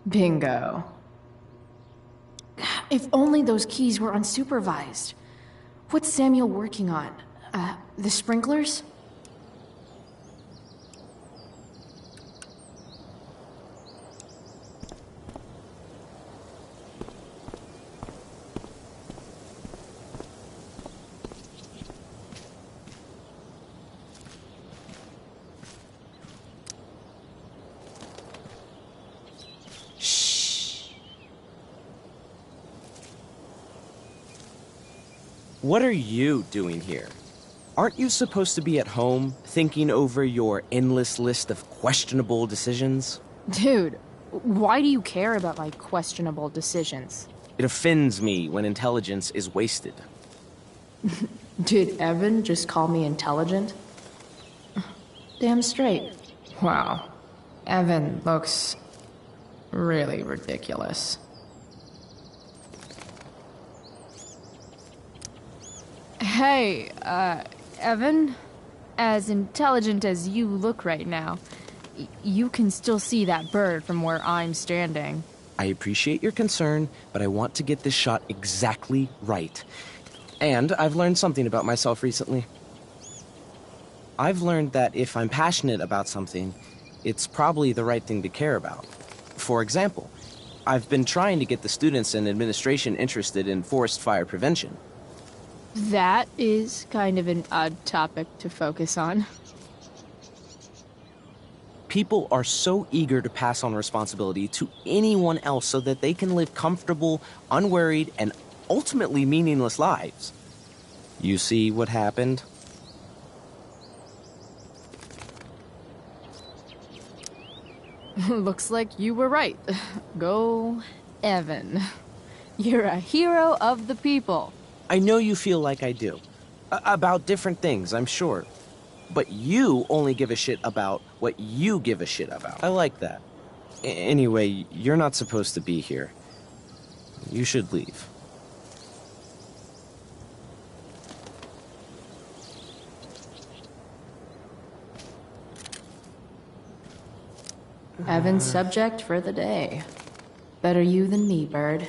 Bingo. If only those keys were unsupervised. What's Samuel working on? The sprinklers? What are you doing here? Aren't you supposed to be at home, thinking over your endless list of questionable decisions? Dude, why do you care about my questionable decisions? It offends me when intelligence is wasted. Did Evan just call me intelligent? Damn straight. Wow. Evan looks really ridiculous. Hey, Evan? As intelligent as you look right now, you can still see that bird from where I'm standing. I appreciate your concern, but I want to get this shot exactly right. And I've learned something about myself recently. I've learned that if I'm passionate about something, it's probably the right thing to care about. For example, I've been trying to get the students and administration interested in forest fire prevention. That is kind of an odd topic to focus on. People are so eager to pass on responsibility to anyone else so that they can live comfortable, unworried, and ultimately meaningless lives. You see what happened? Looks like you were right. Go, Evan. You're a hero of the people. I know you feel like I do. About different things, I'm sure. But you only give a shit about what you give a shit about. I like that. Anyway, you're not supposed to be here. You should leave. Evan's subject for the day. Better you than me, Bird.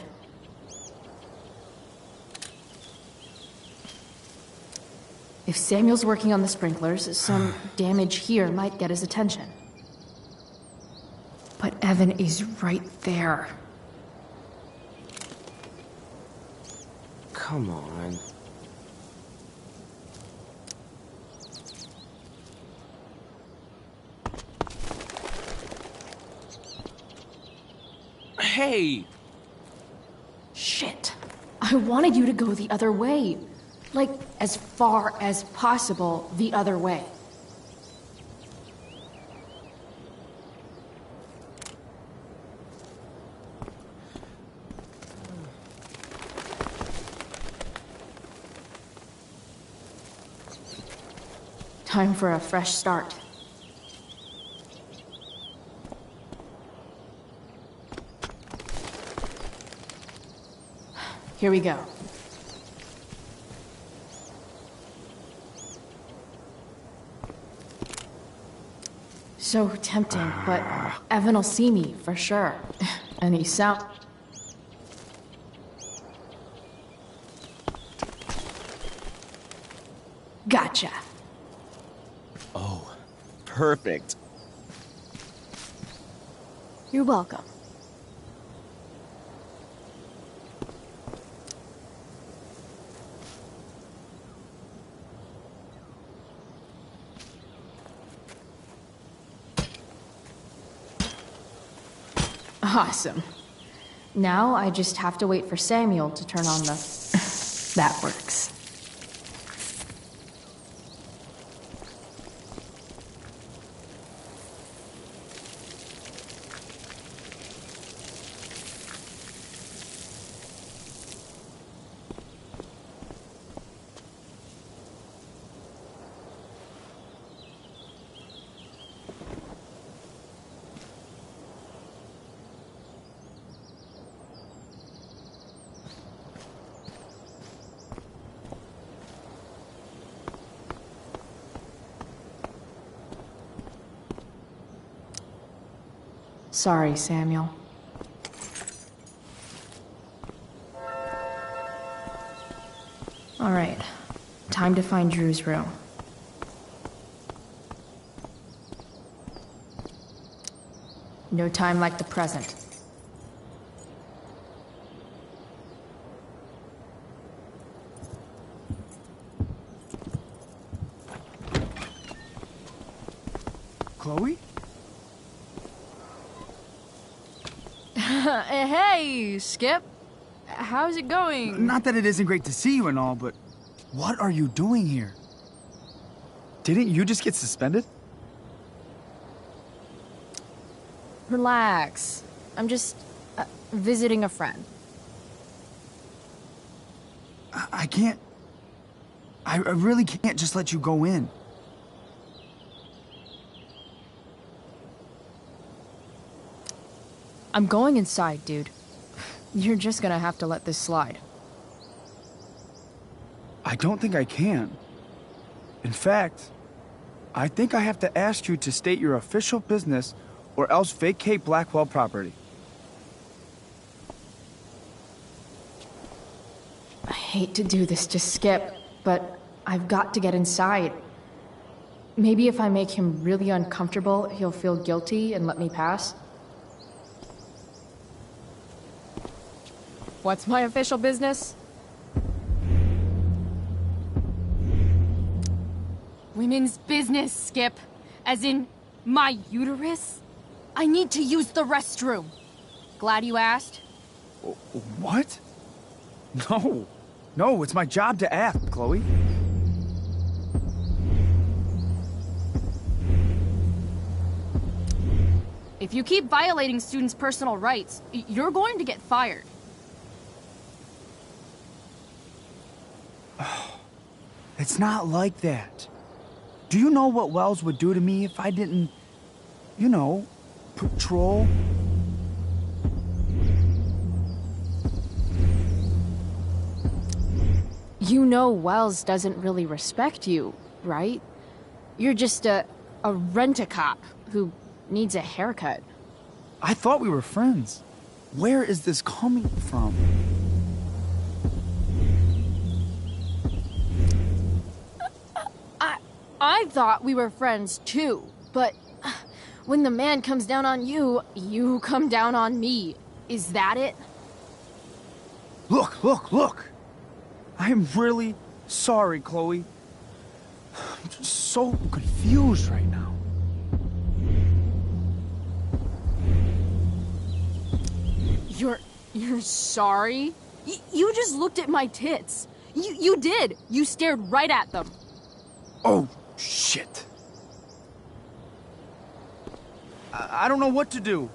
If Samuel's working on the sprinklers, some damage here might get his attention. But Evan is right there. Come on. Hey! Shit. I wanted you to go the other way. Like, as far as possible the other way. Time for a fresh start. Here we go. So tempting, but Evan will see me for sure. And he sound... Gotcha. Oh, perfect. You're welcome. Awesome. Now I just have to wait for Samuel to turn on the... That works. Sorry, Samuel. All right, time to find Drew's room. No time like the present. Chloe? Hey, Skip. How's it going? Not that it isn't great to see you and all, but what are you doing here? Didn't you just get suspended? Relax. I'm just visiting a friend. I can't... I really can't just let you go in. I'm going inside, dude. You're just gonna have to let this slide. I don't think I can. In fact, I think I have to ask you to state your official business or else vacate Blackwell property. I hate to do this to Skip, but I've got to get inside. Maybe if I make him really uncomfortable, he'll feel guilty and let me pass. What's my official business? Women's business, Skip. As in, my uterus? I need to use the restroom. Glad you asked. What? No. No, it's my job to ask, Chloe. If you keep violating students' personal rights, you're going to get fired. It's not like that. Do you know what Wells would do to me if I didn't, you know, patrol? You know Wells doesn't really respect you, right? You're just a rent-a-cop who needs a haircut. I thought we were friends. Where is this coming from? I thought we were friends too, but when the man comes down on you, you come down on me. Is that it? Look! I am really sorry, Chloe. I'm just so confused right now. You're sorry? You just looked at my tits. You did. You stared right at them. Oh, shit. I don't know what to do.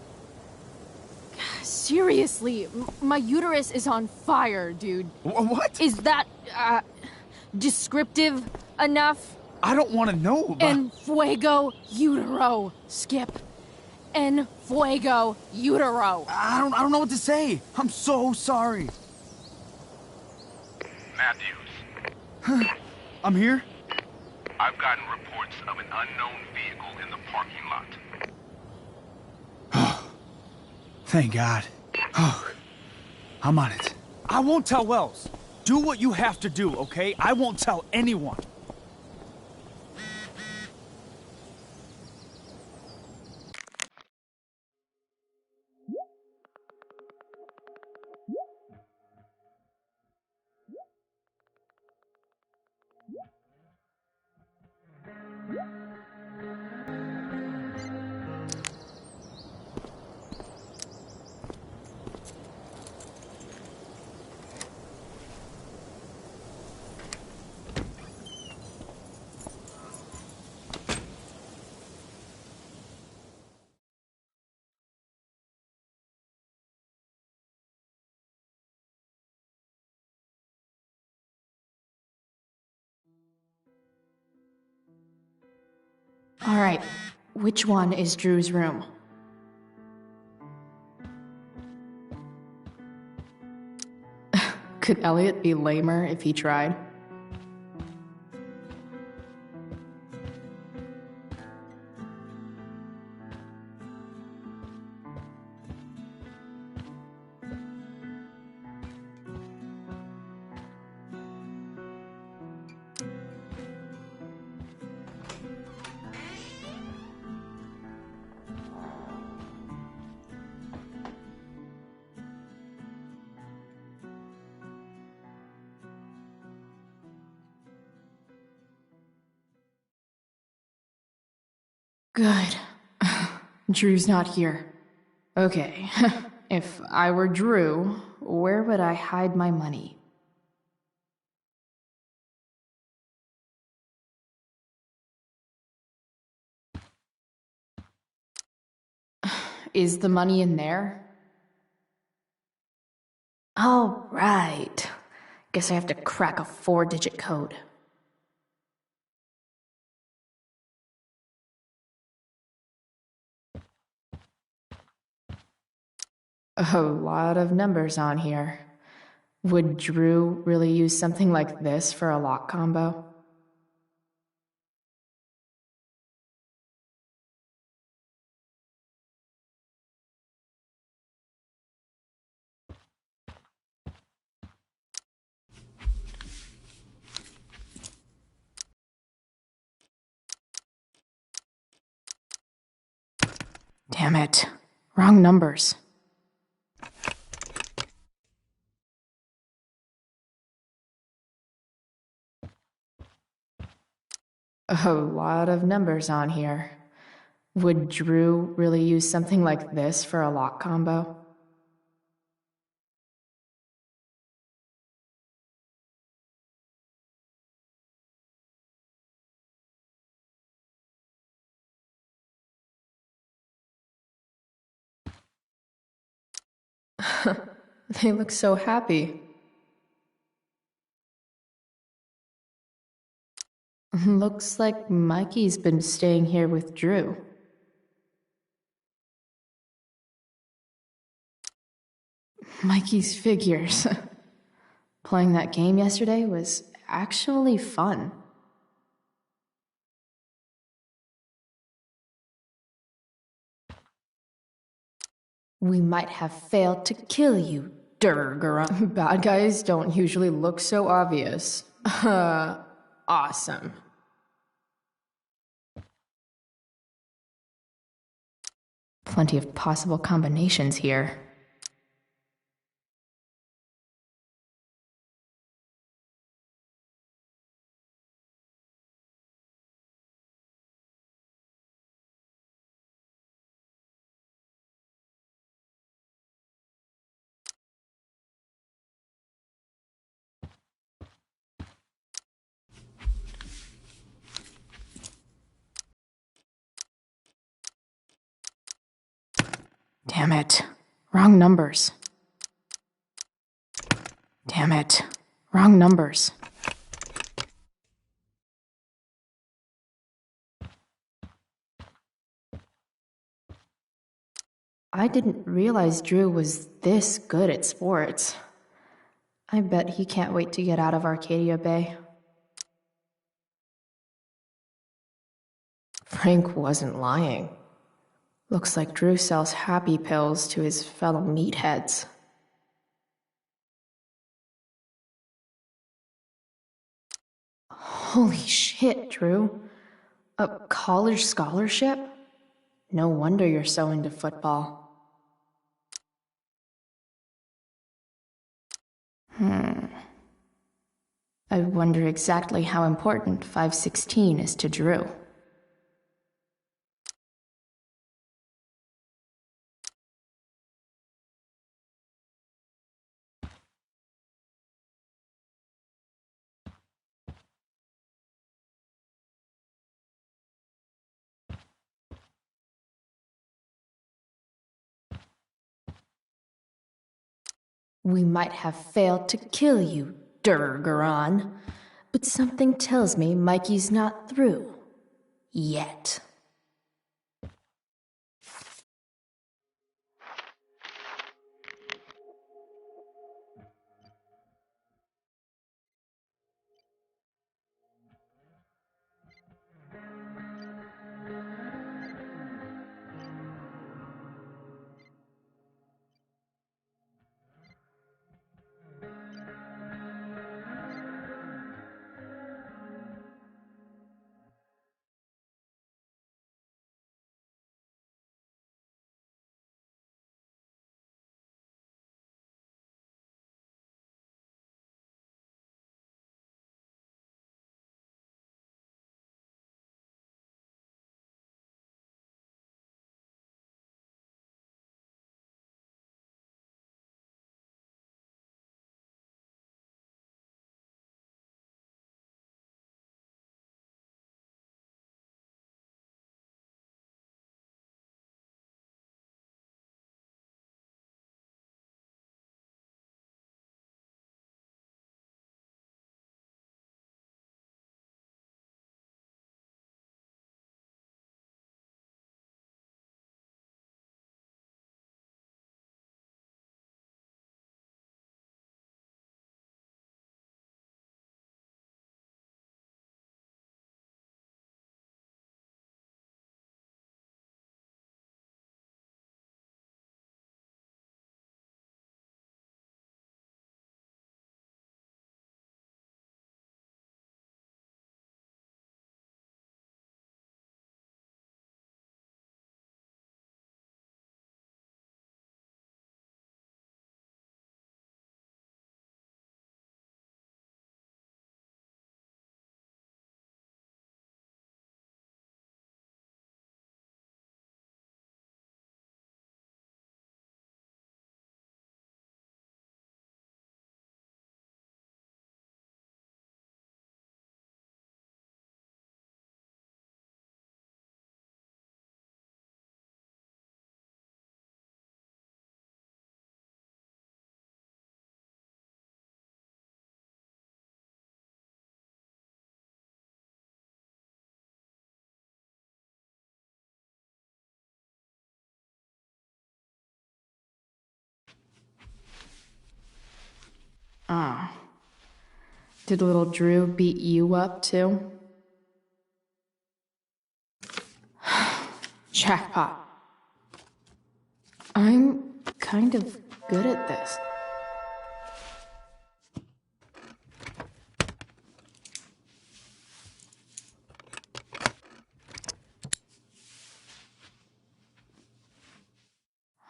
Seriously, my uterus is on fire, dude. What? Is that, descriptive enough? I don't want to know about... En fuego utero, Skip. En fuego utero. I don't know what to say. I'm so sorry. Matthews. I'm here? I've gotten reports of an unknown vehicle in the parking lot. Thank God. Oh, I'm on it. I won't tell Wells. Do what you have to do, okay? I won't tell anyone. All right, which one is Drew's room? Could Elliot be lamer if he tried? Good. Drew's not here. Okay, if I were Drew, where would I hide my money? Is the money in there? Oh, right. Guess I have to crack a 4-digit code. A lot of numbers on here. Would Drew really use something like this for a lock combo? Damn it. Wrong numbers. A lot of numbers on here. Would Drew really use something like this for a lock combo? They look so happy. Looks like Mikey's been staying here with Drew. Mikey's figures. Playing that game yesterday was actually fun. We might have failed to kill you, Durgaron. Bad guys don't usually look so obvious. Awesome. Plenty of possible combinations here. Damn it. Wrong numbers. Damn it. Wrong numbers. I didn't realize Drew was this good at sports. I bet he can't wait to get out of Arcadia Bay. Frank wasn't lying. Looks like Drew sells happy pills to his fellow meatheads. Holy shit, Drew. A college scholarship? No wonder you're so into football. I wonder exactly how important 516 is to Drew. We might have failed to kill you, Durgaron, but something tells me Mikey's not through. Yet. Oh. Did little Drew beat you up, too? Jackpot. I'm kind of good at this.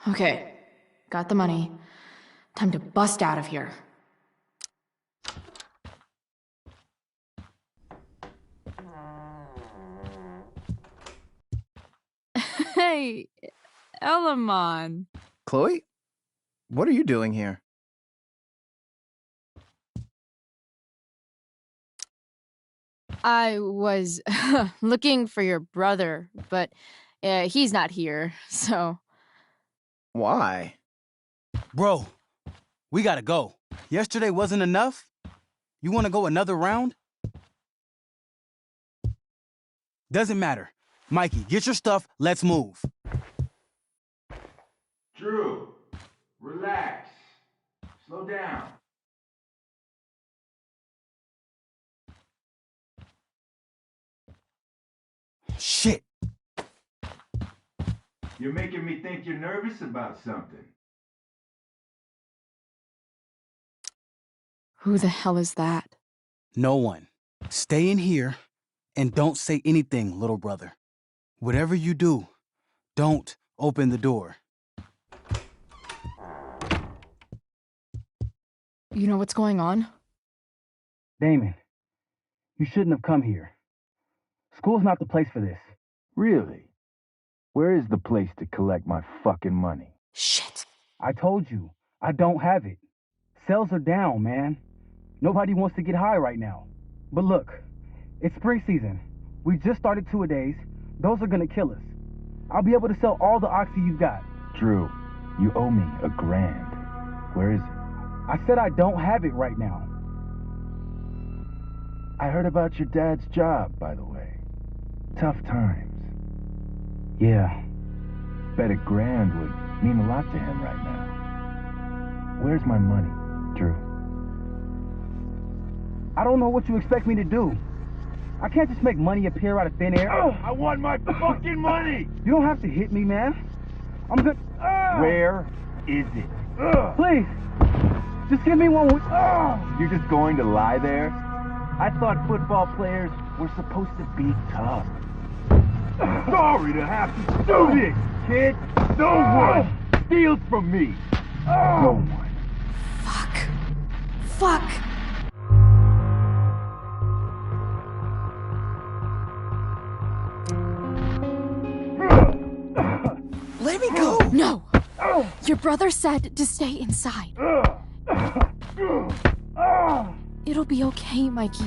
Okay, got the money. Time to bust out of here. Hey, Elamon. Chloe? What are you doing here? I was looking for your brother, but he's not here, so... Why? Bro, we gotta go. Yesterday wasn't enough? You wanna go another round? Doesn't matter. Mikey, get your stuff, let's move. Drew, relax. Slow down. Shit. You're making me think you're nervous about something. Who the hell is that? No one. Stay in here and don't say anything, little brother. Whatever you do, don't open the door. You know what's going on? Damon, you shouldn't have come here. School's not the place for this. Really? Where is the place to collect my fucking money? Shit. I told you, I don't have it. Sales are down, man. Nobody wants to get high right now. But look, it's spring season. We just started two-a-days. Those are gonna kill us. I'll be able to sell all the oxy you've got. Drew, you owe me $1,000. Where is it? I said I don't have it right now. I heard about your dad's job, by the way. Tough times. Yeah. Bet $1,000 would mean a lot to him right now. Where's my money, Drew? I don't know what you expect me to do. I can't just make money appear out of thin air. I want my fucking money! You don't have to hit me, man. I'm good. Where is it? Please, just give me one. You're just going to lie there? I thought football players were supposed to be tough. Sorry to have to do this, kid. No one steals from me. No one. Fuck. Let me go! No! Your brother said to stay inside. It'll be okay, Mikey.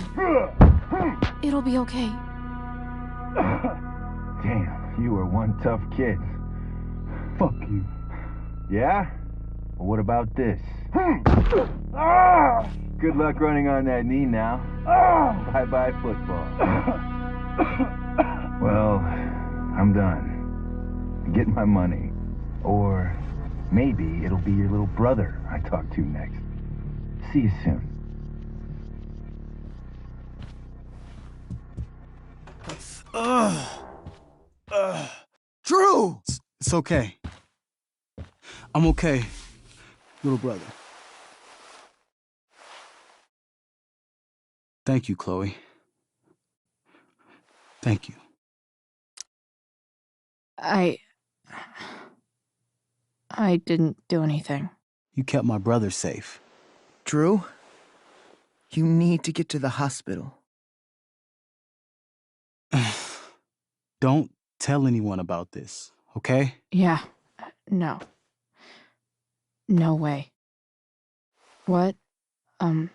It'll be okay. Damn, you are one tough kid. Fuck you. Yeah? Well, what about this? Good luck running on that knee now. Bye-bye football. Well, I'm done. Get my money. Or maybe it'll be your little brother I talk to next. See you soon. Drew! It's okay. I'm okay, little brother. Thank you, Chloe. Thank you. I didn't do anything. You kept my brother safe. Drew, you need to get to the hospital. Don't tell anyone about this, okay? Yeah. No. No way. What are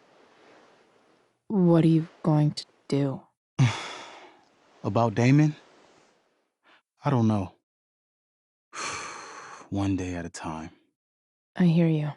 you going to do? About Damon? I don't know. One day at a time. I hear you.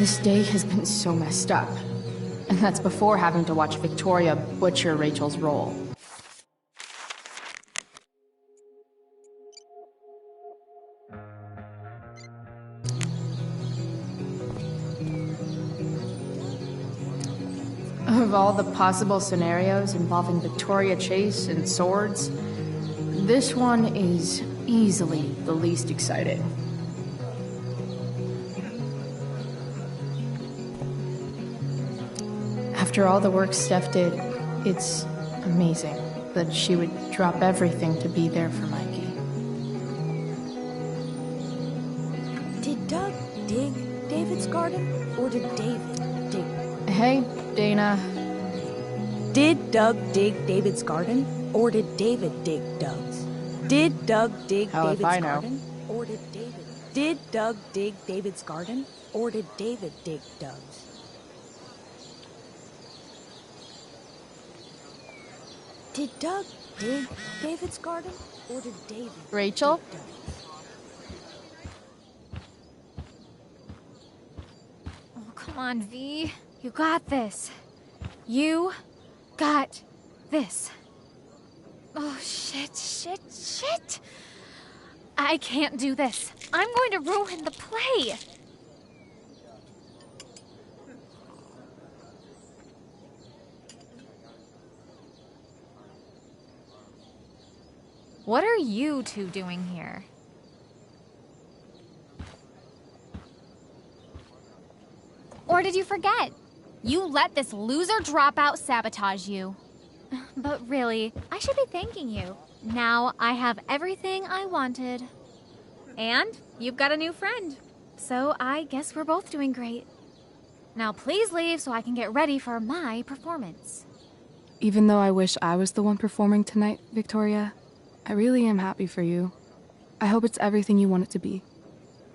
This day has been so messed up. And that's before having to watch Victoria butcher Rachel's role. Of all the possible scenarios involving Victoria Chase and swords, this one is easily the least exciting. After all the work Steph did, it's amazing that she would drop everything to be there for Mikey. Did Doug dig David's garden, or did David dig? Hey, Dana. Did Doug dig David's garden, or did David dig Doug's? Did Doug dig David's garden, or did David? Did Doug dig David's garden, or did David dig Doug's? Did Doug dig David's garden, or did David? Rachel? dig Doug's? Oh, come on, V. You got this. You got this. Oh, shit. I can't do this. I'm going to ruin the play. What are you two doing here? Or did you forget? You let this loser dropout sabotage you. But really, I should be thanking you. Now I have everything I wanted. And you've got a new friend. So I guess we're both doing great. Now please leave so I can get ready for my performance. Even though I wish I was the one performing tonight, Victoria, I really am happy for you. I hope it's everything you want it to be.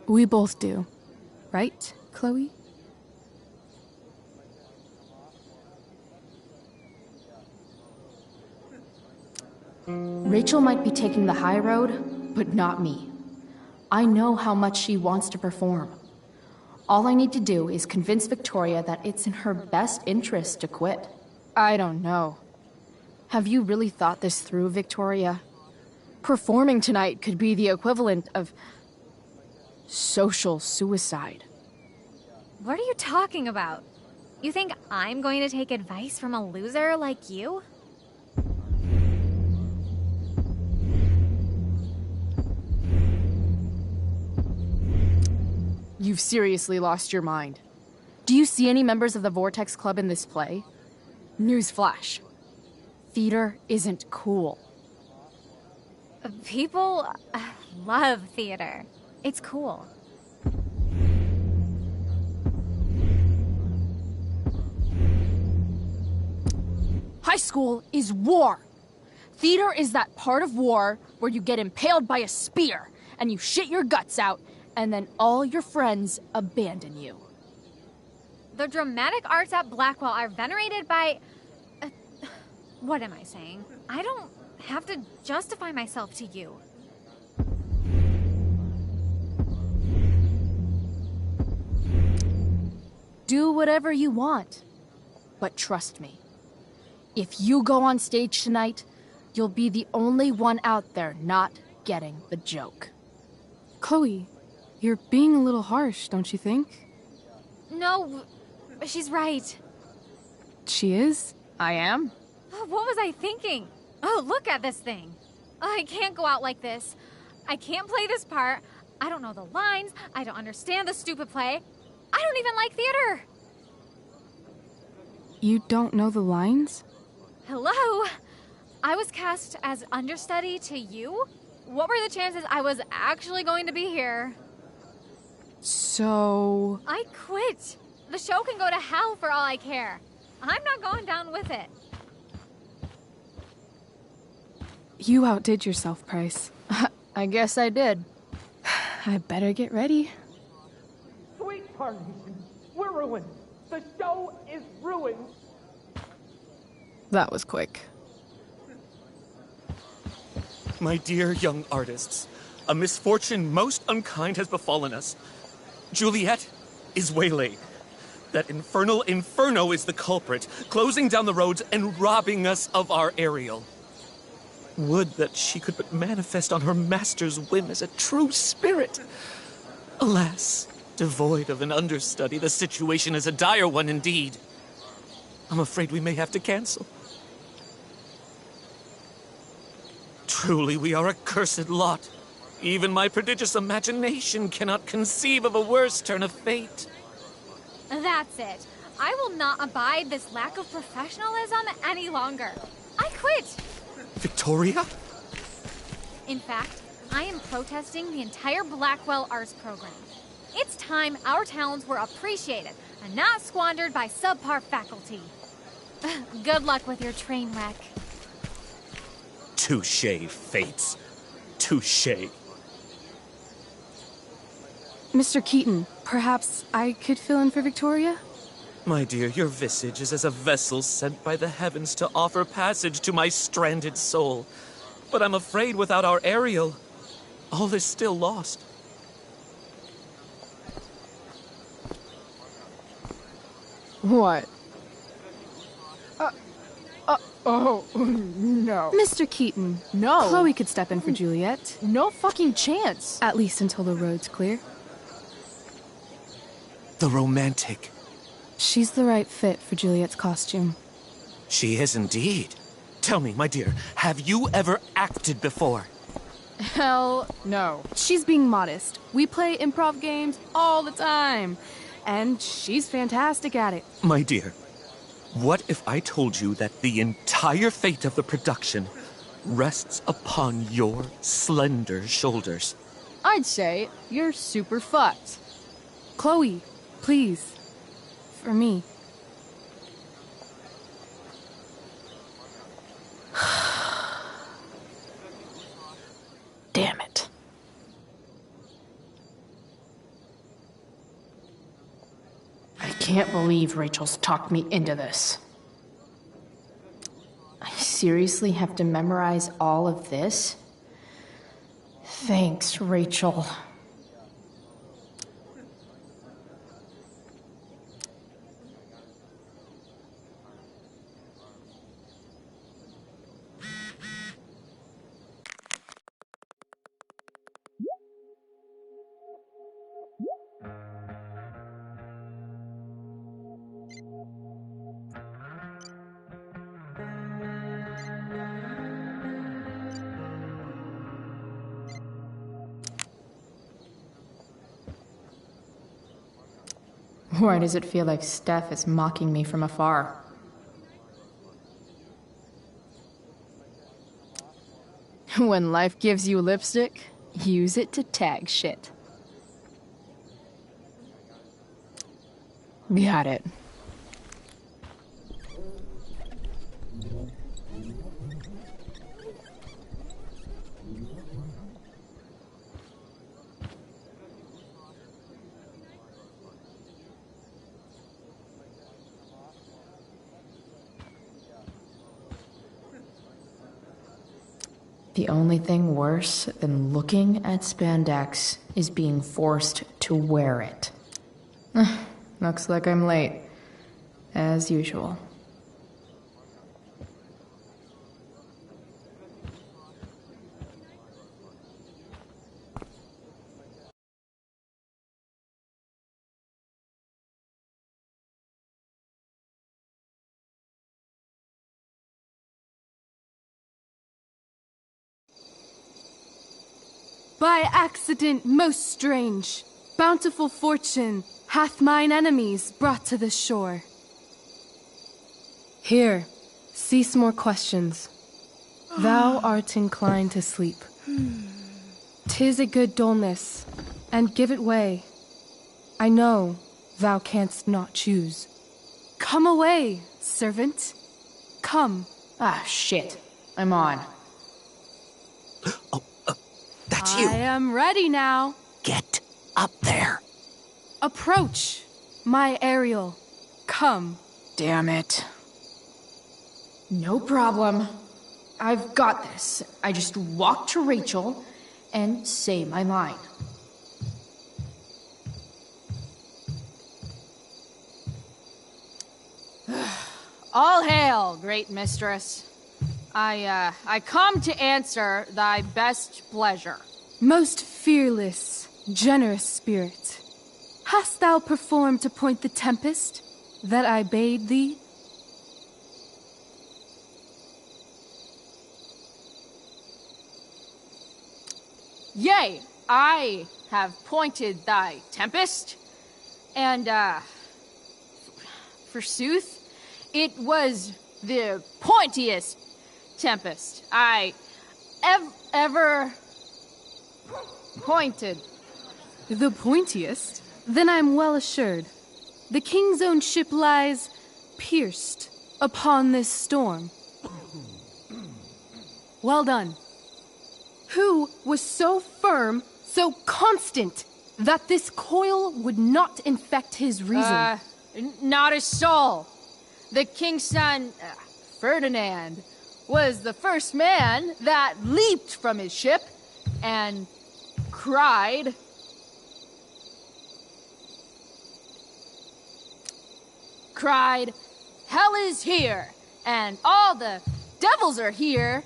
We both do. Right, Chloe? Rachel might be taking the high road, but not me. I know how much she wants to perform. All I need to do is convince Victoria that it's in her best interest to quit. I don't know. Have you really thought this through, Victoria? Performing tonight could be the equivalent of social suicide. What are you talking about? You think I'm going to take advice from a loser like you? You've seriously lost your mind. Do you see any members of the Vortex Club in this play? Newsflash. Theater isn't cool. People love theater. It's cool. High school is war. Theater is that part of war where you get impaled by a spear and you shit your guts out and then all your friends abandon you. The dramatic arts at Blackwell are venerated by... what am I saying? I don't have to justify myself to you. Do whatever you want. But trust me, if you go on stage tonight, you'll be the only one out there not getting the joke. Chloe, you're being a little harsh, don't you think? No, she's right. She is? I am? What was I thinking? Oh, look at this thing. I can't go out like this. I can't play this part. I don't know the lines. I don't understand the stupid play. I don't even like theater. You don't know the lines? Hello? I was cast as understudy to you? What were the chances I was actually going to be here? So... I quit. The show can go to hell for all I care. I'm not going down with it. You outdid yourself, Price. I guess I did. I better get ready. Sweet Carnation, we're ruined. The show is ruined. That was quick. My dear young artists, a misfortune most unkind has befallen us. Juliet is waylaid. that infernal Inferno is the culprit, closing down the roads and robbing us of our Ariel. Would that she could but manifest on her master's whim as a true spirit. Alas, devoid of an understudy, the situation is a dire one indeed. I'm afraid we may have to cancel. Truly, we are a cursed lot. Even my prodigious imagination cannot conceive of a worse turn of fate. That's it. I will not abide this lack of professionalism any longer. I quit. Victoria? In fact, I am protesting the entire Blackwell Arts program. It's time our talents were appreciated and not squandered by subpar faculty. Good luck with your train wreck. Touché, Fates. Touché. Mr. Keaton, perhaps I could fill in for Victoria? My dear, your visage is as a vessel sent by the heavens to offer passage to my stranded soul. But I'm afraid without our Ariel, all is still lost. What? Oh, no. Mr. Keaton. No. Chloe could step in for Juliet. No fucking chance. At least until the road's clear. The romantic. She's the right fit for Juliet's costume. She is indeed. Tell me, my dear, have you ever acted before? Hell no. She's being modest. We play improv games all the time. And she's fantastic at it. My dear, what if I told you that the entire fate of the production rests upon your slender shoulders? I'd say you're super fucked. Chloe, please. For me. Damn it. I can't believe Rachel's talked me into this. I seriously have to memorize all of this? Thanks, Rachel. Why does it feel like Steph is mocking me from afar? When life gives you lipstick, use it to tag shit. Got it. The only thing worse than looking at spandex is being forced to wear it. Looks like I'm late. As usual. By accident most strange, bountiful fortune hath mine enemies brought to the shore. Here, cease more questions. Thou art inclined to sleep. 'Tis a good dullness, and give it way. I know thou canst not choose. Come away, servant. Come. Ah, shit. I'm on. That's you. I am ready now. Get up there. Approach, my Ariel. Come. Damn it. No problem. I've got this. I just walk to Rachel and say my line. All hail, great mistress. I come to answer thy best pleasure. Most fearless, generous spirit, hast thou performed to point the tempest that I bade thee? Yea, I have pointed thy tempest, and, forsooth, it was the pointiest tempest I ever pointed. The pointiest? Then I'm well assured. The king's own ship lies pierced upon this storm. Well done. Who was so firm, so constant, that this coil would not infect his reason? Not a soul. The king's son, Ferdinand, was the first man that leaped from his ship and cried, "Hell is here, and all the devils are here,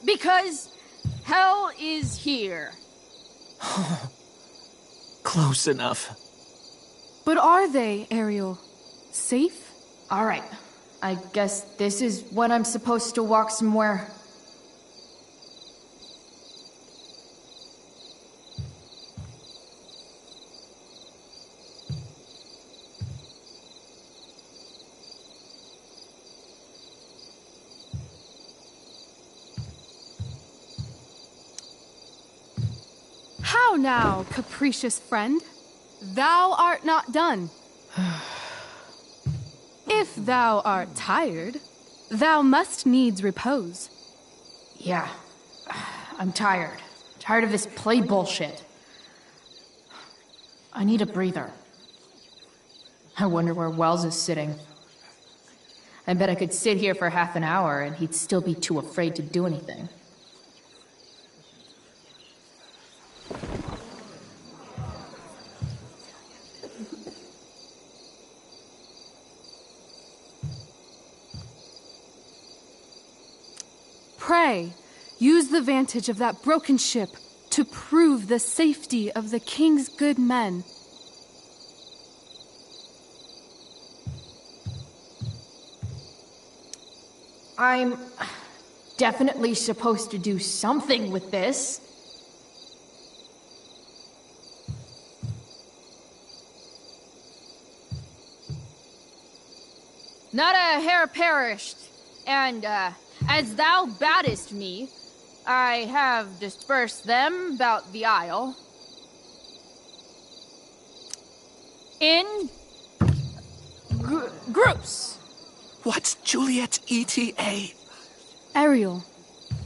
because hell is here." Close enough. But are they, Ariel? Safe? All right. I guess this is when I'm supposed to walk somewhere. How now, capricious friend? Thou art not done. If thou art tired, thou must needs repose. Yeah, I'm tired. Tired of this play bullshit. I need a breather. I wonder where Wells is sitting. I bet I could sit here for half an hour and he'd still be too afraid to do anything. Pray, use the vantage of that broken ship to prove the safety of the king's good men. I'm definitely supposed to do something with this. Not a hair perished, and, as thou badest me, I have dispersed them about the isle. In groups. What's Juliet's ETA? Ariel,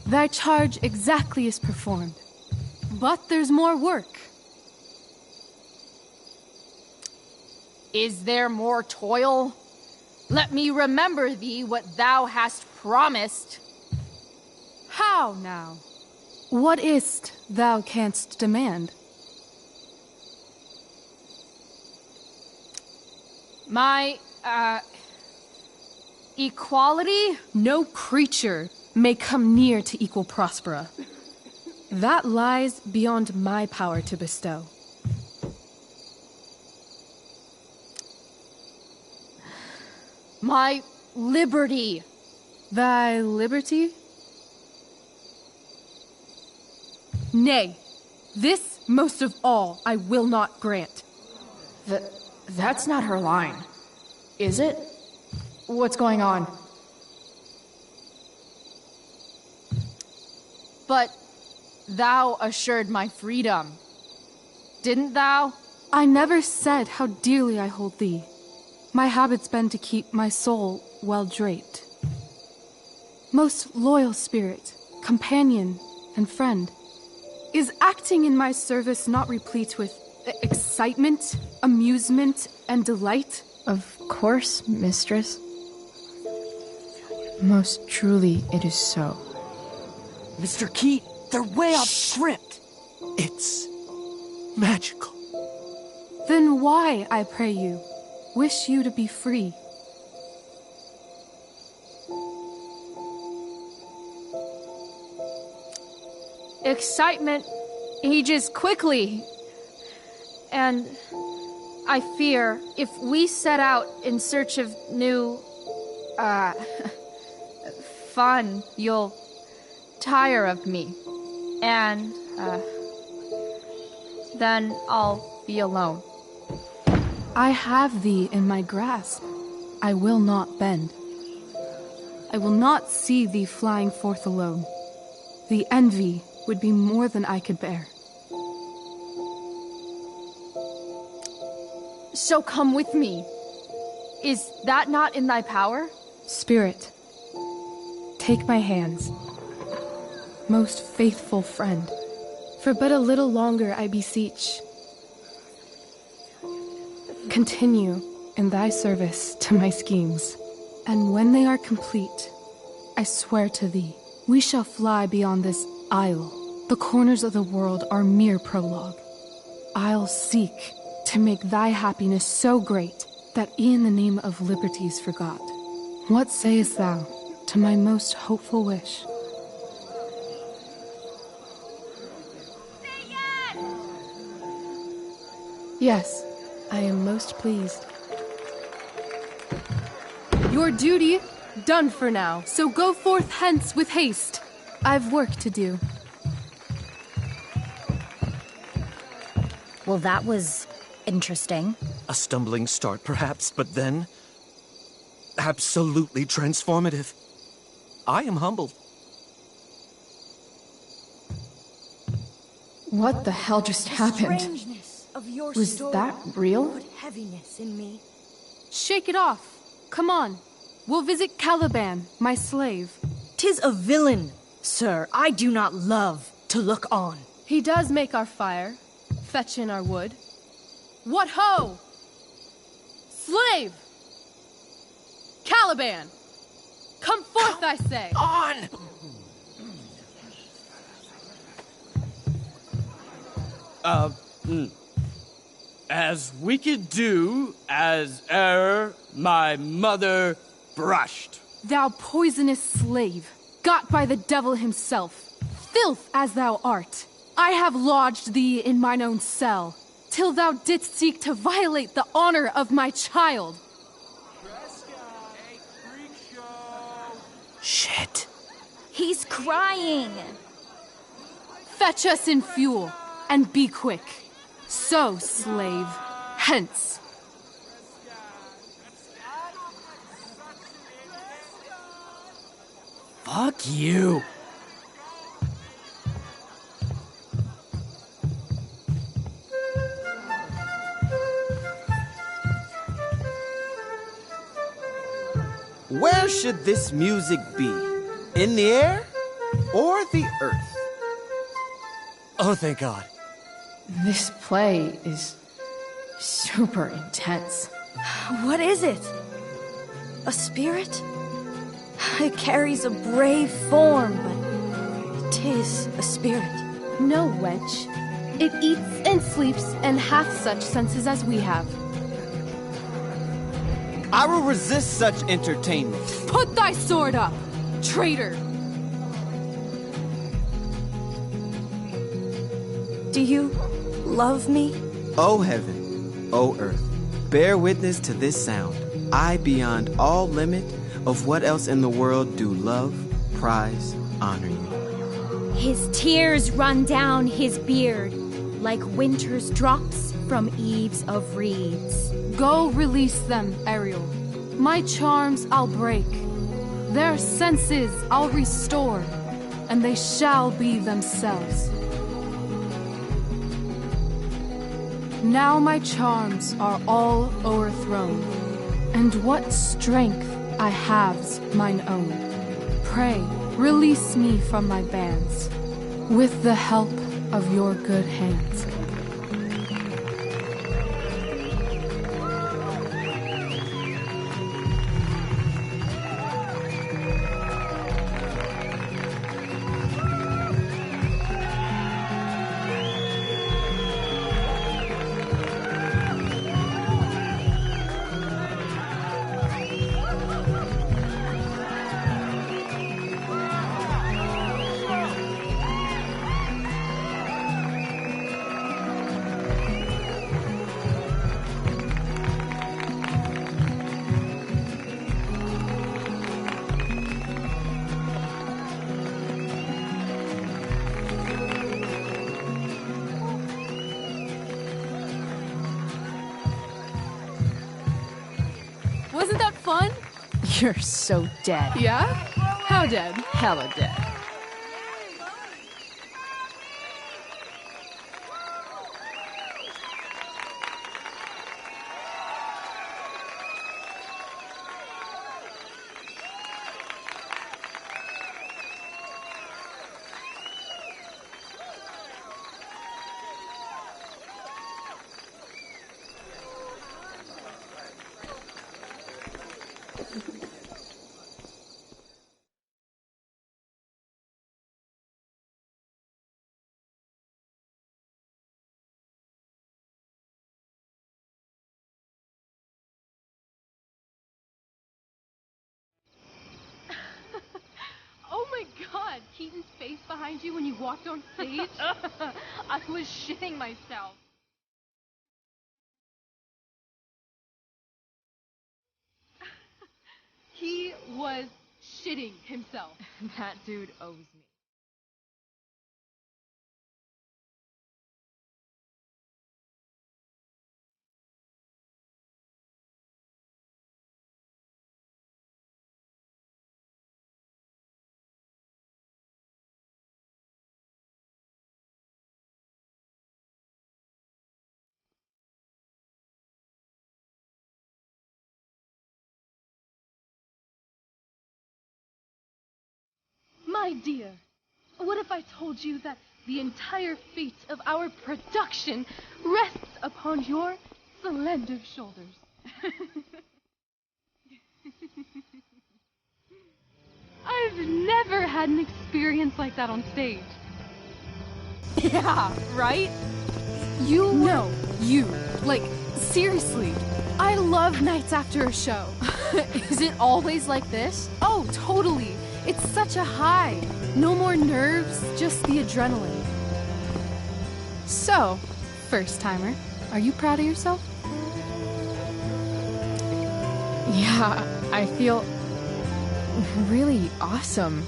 thy charge exactly is performed. But there's more work. Is there more toil? Let me remember thee what thou hast promised. How now? What is't thou canst demand? My, equality? No creature may come near to equal Prospera. That lies beyond my power to bestow. My liberty. Thy liberty? Nay, this most of all I will not grant. That's not her line, is it? What's going on? But thou assured my freedom, didn't thou? I never said how dearly I hold thee. My habit's been to keep my soul well draped. Most loyal spirit, companion, and friend, is acting in my service not replete with excitement, amusement, and delight? Of course, mistress. Most truly it is so. Mr. Keat, they're way off script. It's magical. Then why, I pray you, wish you to be free? Excitement ages quickly. And I fear if we set out in search of new, fun, you'll tire of me. And, then I'll be alone. I have thee in my grasp. I will not bend. I will not see thee flying forth alone. The envy would be more than I could bear. So come with me. Is that not in thy power? Spirit, take my hands. Most faithful friend, for but a little longer I beseech. Continue in thy service to my schemes, and when they are complete, I swear to thee, we shall fly beyond this isle. The corners of the world are mere prologue. I'll seek to make thy happiness so great that e'en the name of liberty's forgot. What sayest thou to my most hopeful wish? Yes, I am most pleased. Your duty done for now, so go forth hence with haste. I've work to do. Well, that was interesting. A stumbling start, perhaps, but then absolutely transformative. I am humbled. What the hell just happened? Was that real? Heaviness in me. Shake it off. Come on. We'll visit Caliban, my slave. 'Tis a villain, sir. I do not love to look on. He does make our fire, fetch in our wood. What ho! Slave! Caliban! Come forth, I say! On! As we could do as e'er my mother brushed. Thou poisonous slave, got by the devil himself, filth as thou art, I have lodged thee in mine own cell, till thou didst seek to violate the honor of my child. Shit. He's crying. Fetch us in fuel, and be quick. So, slave, hence. Fuck you. Where should this music be? In the air or the earth? Oh, thank God. This play is super intense. What is it? A spirit? It carries a brave form, but 'tis a spirit. No, wench. It eats and sleeps and hath such senses as we have. I will resist such entertainment. Put thy sword up, traitor! Do you love me? O heaven, O earth, bear witness to this sound. I, beyond all limit of what else in the world, do love, prize, honor you. His tears run down his beard like winter's drops from eaves of reeds. Go release them, Ariel. My charms I'll break. Their senses I'll restore, and they shall be themselves. Now my charms are all o'erthrown, and what strength I have's mine own. Pray, release me from my bands, with the help of your good hands. You're so dead. Yeah? How dead? Hella dead. Oh my god, Keaton's face behind you when you walked on stage? I was shitting myself. He was shitting himself. That dude owes me. My dear, what if I told you that the entire fate of our production rests upon your slender shoulders? I've never had an experience like that on stage. Yeah, right? No, you. Like, seriously. I love nights after a show. Is it always like this? Oh, totally. It's such a high. No more nerves, just the adrenaline. So, first timer, are you proud of yourself? Yeah, I feel really awesome.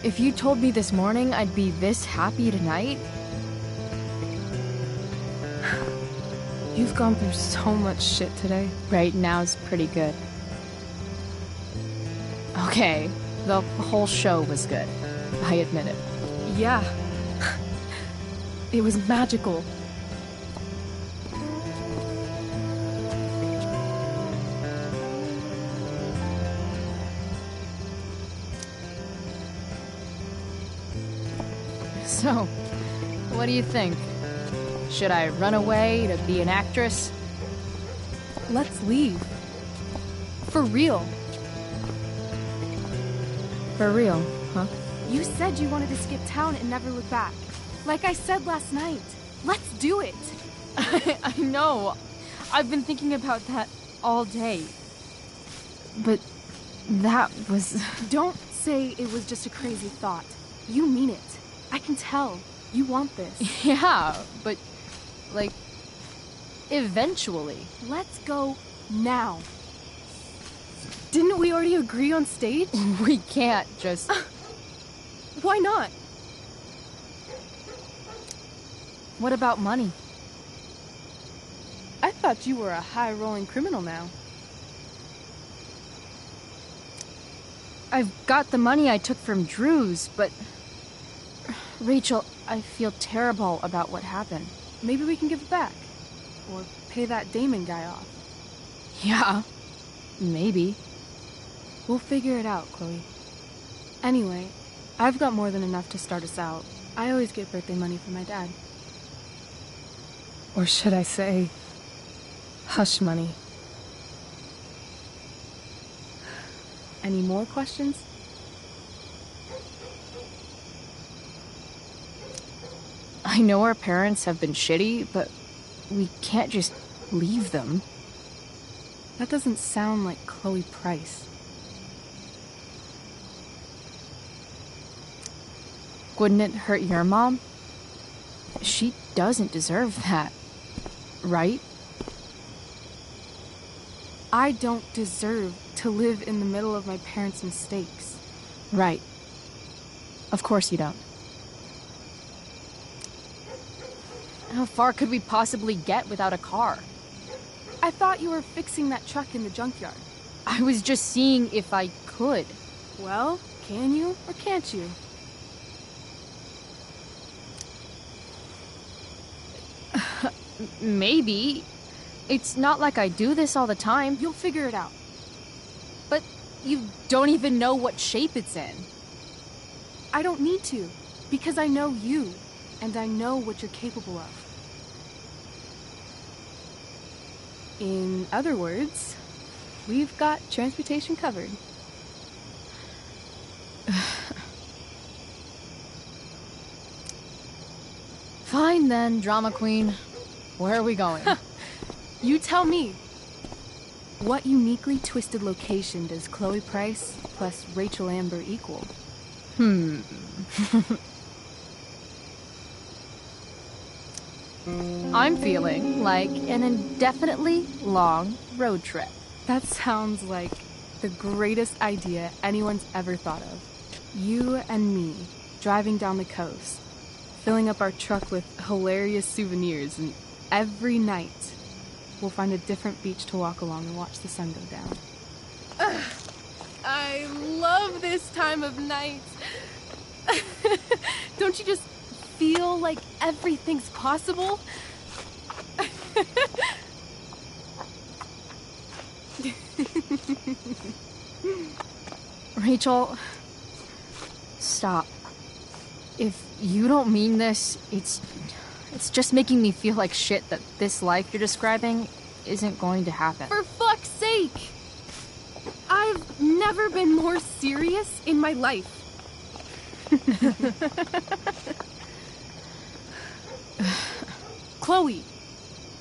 If you told me this morning I'd be this happy tonight... You've gone through so much shit today. Right now's pretty good. Okay, the whole show was good. I admit it. Yeah. It was magical. So, what do you think? Should I run away to be an actress? Let's leave. For real. For real, huh? You said you wanted to skip town and never look back. Like I said last night. Let's do it. I know. I've been thinking about that all day. But that was... Don't say it was just a crazy thought. You mean it. I can tell. You want this. Yeah, but... like... eventually. Let's go now. Didn't we already agree on stage? We can't just... Why not? What about money? I thought you were a high-rolling criminal now. I've got the money I took from Drew's, but... Rachel, I feel terrible about what happened. Maybe we can give it back. Or pay that Damon guy off. Yeah, maybe. We'll figure it out, Chloe. Anyway, I've got more than enough to start us out. I always get birthday money from my dad. Or should I say, hush money. Any more questions? I know our parents have been shitty, but we can't just leave them. That doesn't sound like Chloe Price. Wouldn't it hurt your mom? She doesn't deserve that, right? I don't deserve to live in the middle of my parents' mistakes. Right. Of course you don't. How far could we possibly get without a car? I thought you were fixing that truck in the junkyard. I was just seeing if I could. Well, can you or can't you? Maybe. It's not like I do this all the time. You'll figure it out. But you don't even know what shape it's in. I don't need to, because I know you, and I know what you're capable of. In other words, we've got transportation covered. Fine then, drama queen. Where are we going? You tell me. What uniquely twisted location does Chloe Price plus Rachel Amber equal? I'm feeling like an indefinitely long road trip. That sounds like the greatest idea anyone's ever thought of. You and me, driving down the coast, filling up our truck with hilarious souvenirs, and every night we'll find a different beach to walk along and watch the sun go down. I love this time of night. Don't you just feel like everything's possible? Rachel, stop. If you don't mean this, it's just making me feel like shit that this life you're describing isn't going to happen. For fuck's sake! I've never been more serious in my life. Chloe,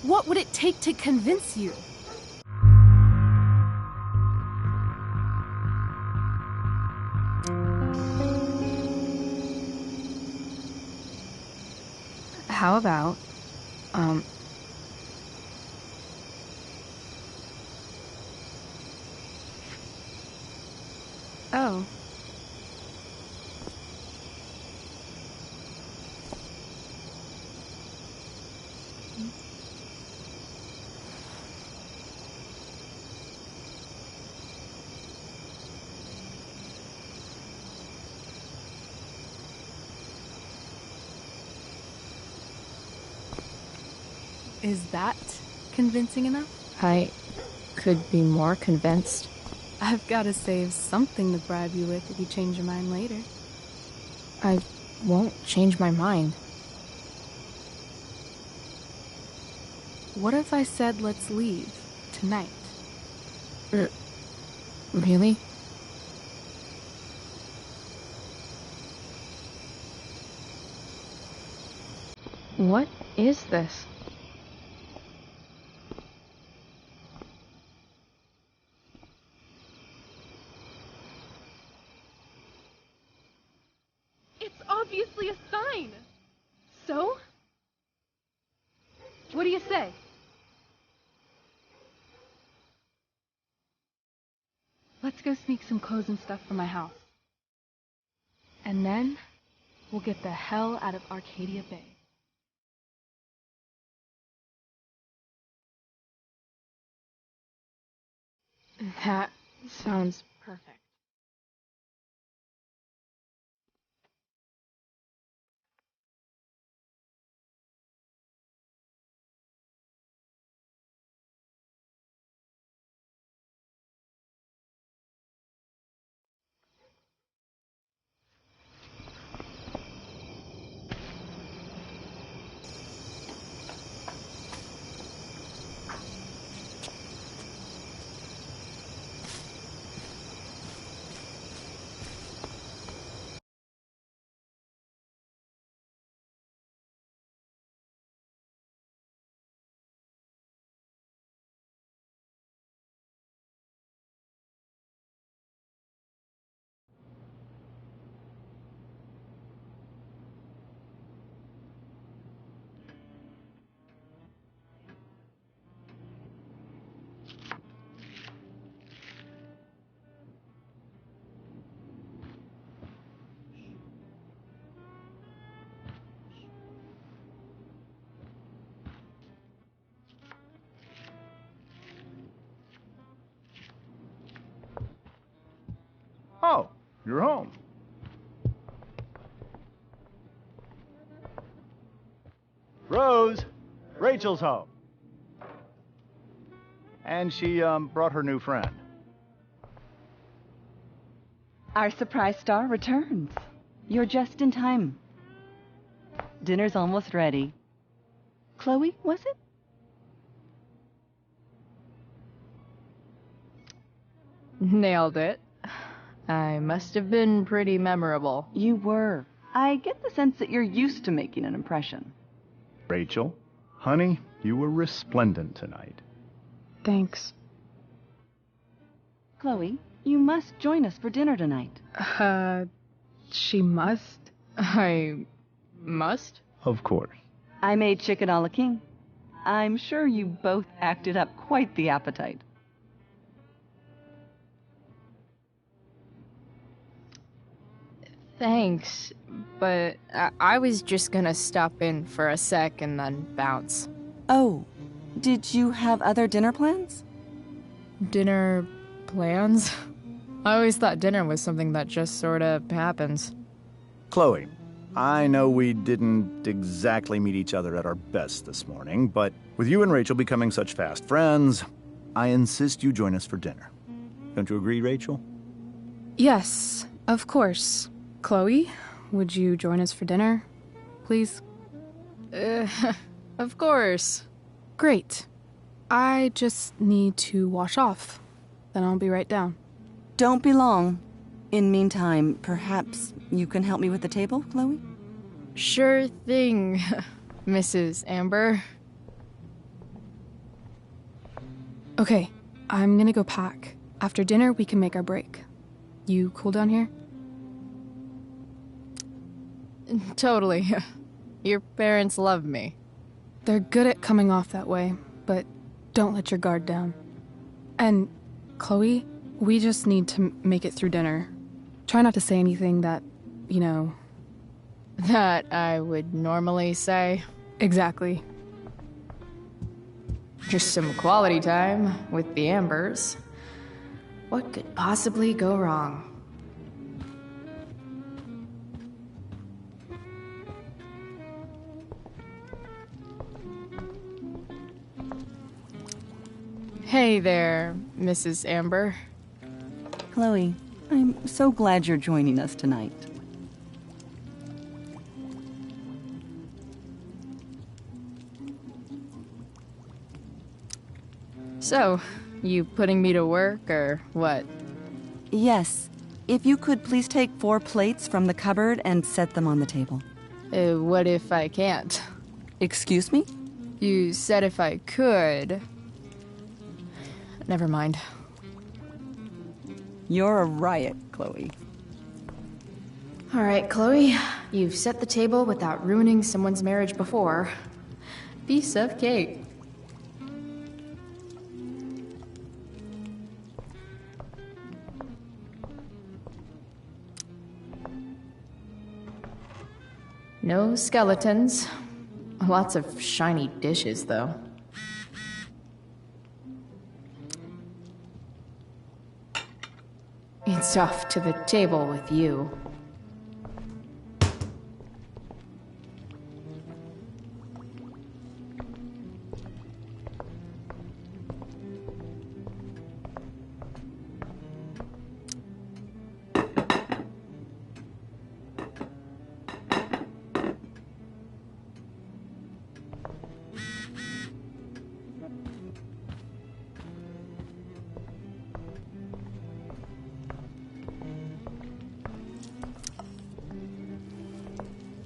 what would it take to convince you? How about, Oh. Is that convincing enough? I could be more convinced. I've got to save something to bribe you with if you change your mind later. I won't change my mind. What if I said let's leave tonight? Really? What is this? It's obviously a sign. So? What do you say? Let's go sneak some clothes and stuff from my house. And then we'll get the hell out of Arcadia Bay. That sounds perfect. You're home. Rose, Rachel's home. And she, brought her new friend. Our surprise star returns. You're just in time. Dinner's almost ready. Chloe, was it? Nailed it. I must have been pretty memorable. You were. I get the sense that you're used to making an impression. Rachel, honey, you were resplendent tonight. Thanks. Chloe, you must join us for dinner tonight. She must? I must? Of course. I made chicken a la king. I'm sure you both acted up quite the appetite. Thanks, but I was just gonna stop in for a sec and then bounce. Oh, did you have other dinner plans? Dinner plans? I always thought dinner was something that just sorta happens. Chloe, I know we didn't exactly meet each other at our best this morning, but with you and Rachel becoming such fast friends, I insist you join us for dinner. Don't you agree, Rachel? Yes, of course. Chloe, would you join us for dinner, please? Of course. Great. I just need to wash off. Then I'll be right down. Don't be long. In meantime, perhaps you can help me with the table, Chloe? Sure thing, Mrs. Amber. Okay, I'm gonna go pack. After dinner, we can make our break. You cool down here? Totally. Your parents love me. They're good at coming off that way, but don't let your guard down. And, Chloe, we just need to make it through dinner. Try not to say anything that, you know... That I would normally say. Exactly. Just some quality time with the Ambers. What could possibly go wrong? Hey there, Mrs. Amber. Chloe, I'm so glad you're joining us tonight. So, you putting me to work, or what? Yes. If you could please take 4 plates from the cupboard and set them on the table. What if I can't? Excuse me? You said if I could. Never mind. You're a riot, Chloe. All right, Chloe. You've set the table without ruining someone's marriage before. Piece of cake. No skeletons. Lots of shiny dishes, though. It's off to the table with you.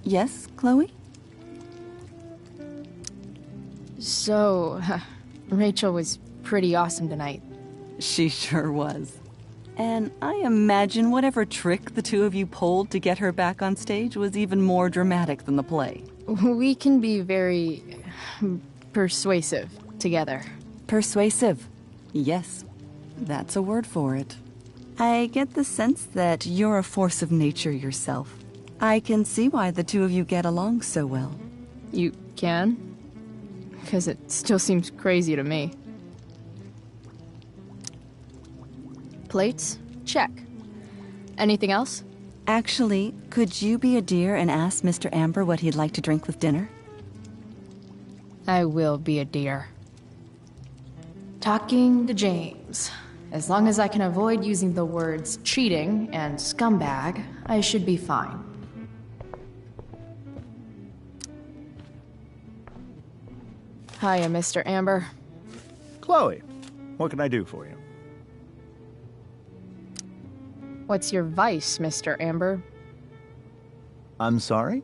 Yes, Chloe? So, Rachel was pretty awesome tonight. She sure was. And I imagine whatever trick the two of you pulled to get her back on stage was even more dramatic than the play. We can be very persuasive together. Persuasive. Yes, that's a word for it. I get the sense that you're a force of nature yourself. I can see why the two of you get along so well. You can? Because it still seems crazy to me. Plates? Check. Anything else? Actually, could you be a dear and ask Mr. Amber what he'd like to drink with dinner? I will be a dear. Talking to James. As long as I can avoid using the words cheating and scumbag, I should be fine. Hiya, Mr. Amber. Chloe, what can I do for you? What's your vice, Mr. Amber? I'm sorry?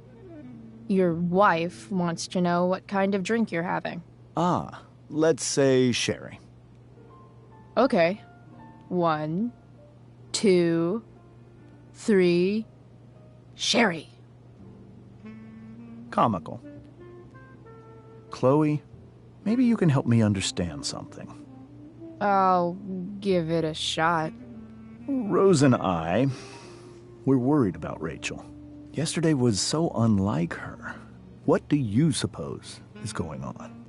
Your wife wants to know what kind of drink you're having. Ah, let's say sherry. Okay. 1, 2, 3... Sherry. Comical. Chloe, maybe you can help me understand something. I'll give it a shot. Rose and I, we're worried about Rachel. Yesterday was so unlike her. What do you suppose is going on?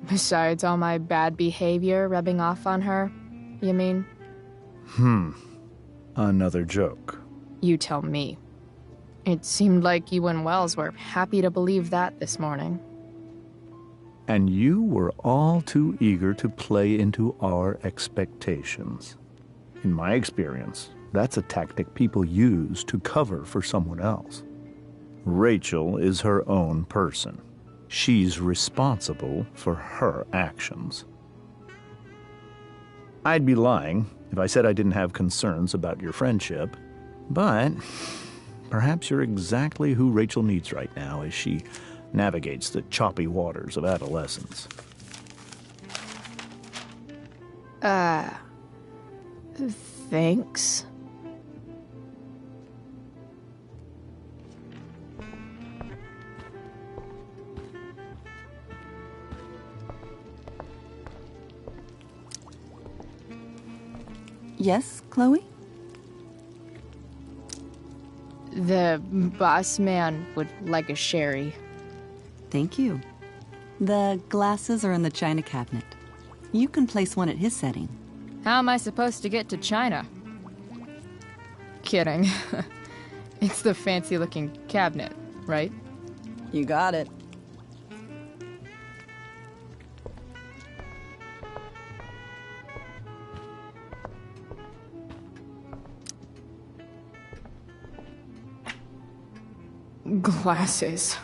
Besides all my bad behavior rubbing off on her, you mean? Another joke. You tell me. It seemed like you and Wells were happy to believe that this morning. And you were all too eager to play into our expectations. In my experience, that's a tactic people use to cover for someone else. Rachel is her own person. She's responsible for her actions. I'd be lying if I said I didn't have concerns about your friendship, but perhaps you're exactly who Rachel needs right now as she navigates the choppy waters of adolescence. Thanks. Yes, Chloe? The boss man would like a sherry. Thank you. The glasses are in the china cabinet. You can place one at his setting. How am I supposed to get to China? Kidding. It's the fancy-looking cabinet, right? You got it. Glasses.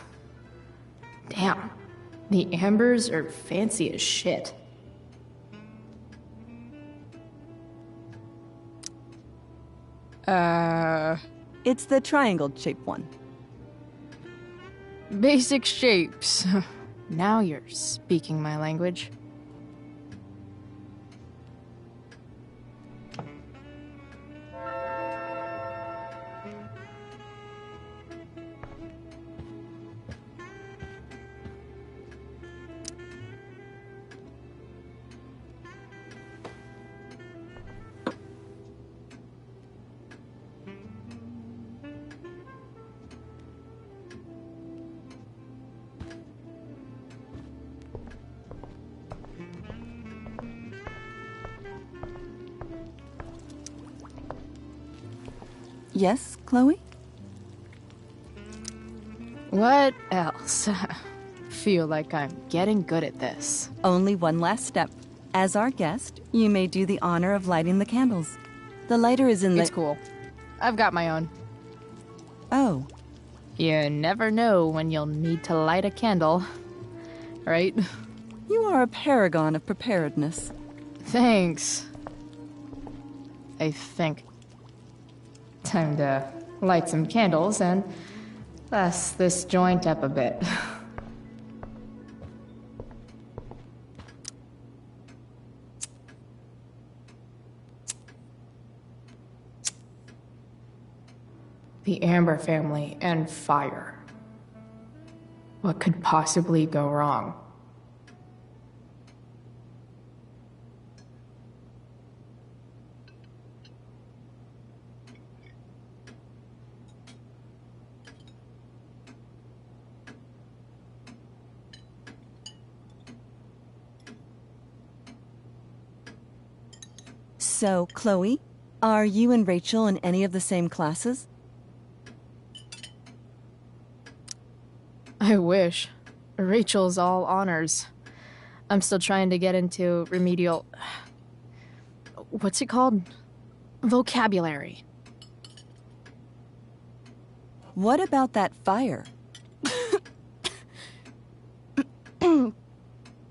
Damn. The Ambers are fancy as shit. It's the triangle-shaped one. Basic shapes. Now you're speaking my language. Yes, Chloe? What else? Feel like I'm getting good at this. Only one last step. As our guest, you may do the honor of lighting the candles. The lighter is in the... It's cool. I've got my own. Oh. You never know when you'll need to light a candle, right? You are a paragon of preparedness. Thanks. I think. Time to light some candles and bless this joint up a bit. The Amber family and fire. What could possibly go wrong? So, Chloe, are you and Rachel in any of the same classes? I wish. Rachel's all honors. I'm still trying to get into remedial... What's it called? Vocabulary. What about that fire?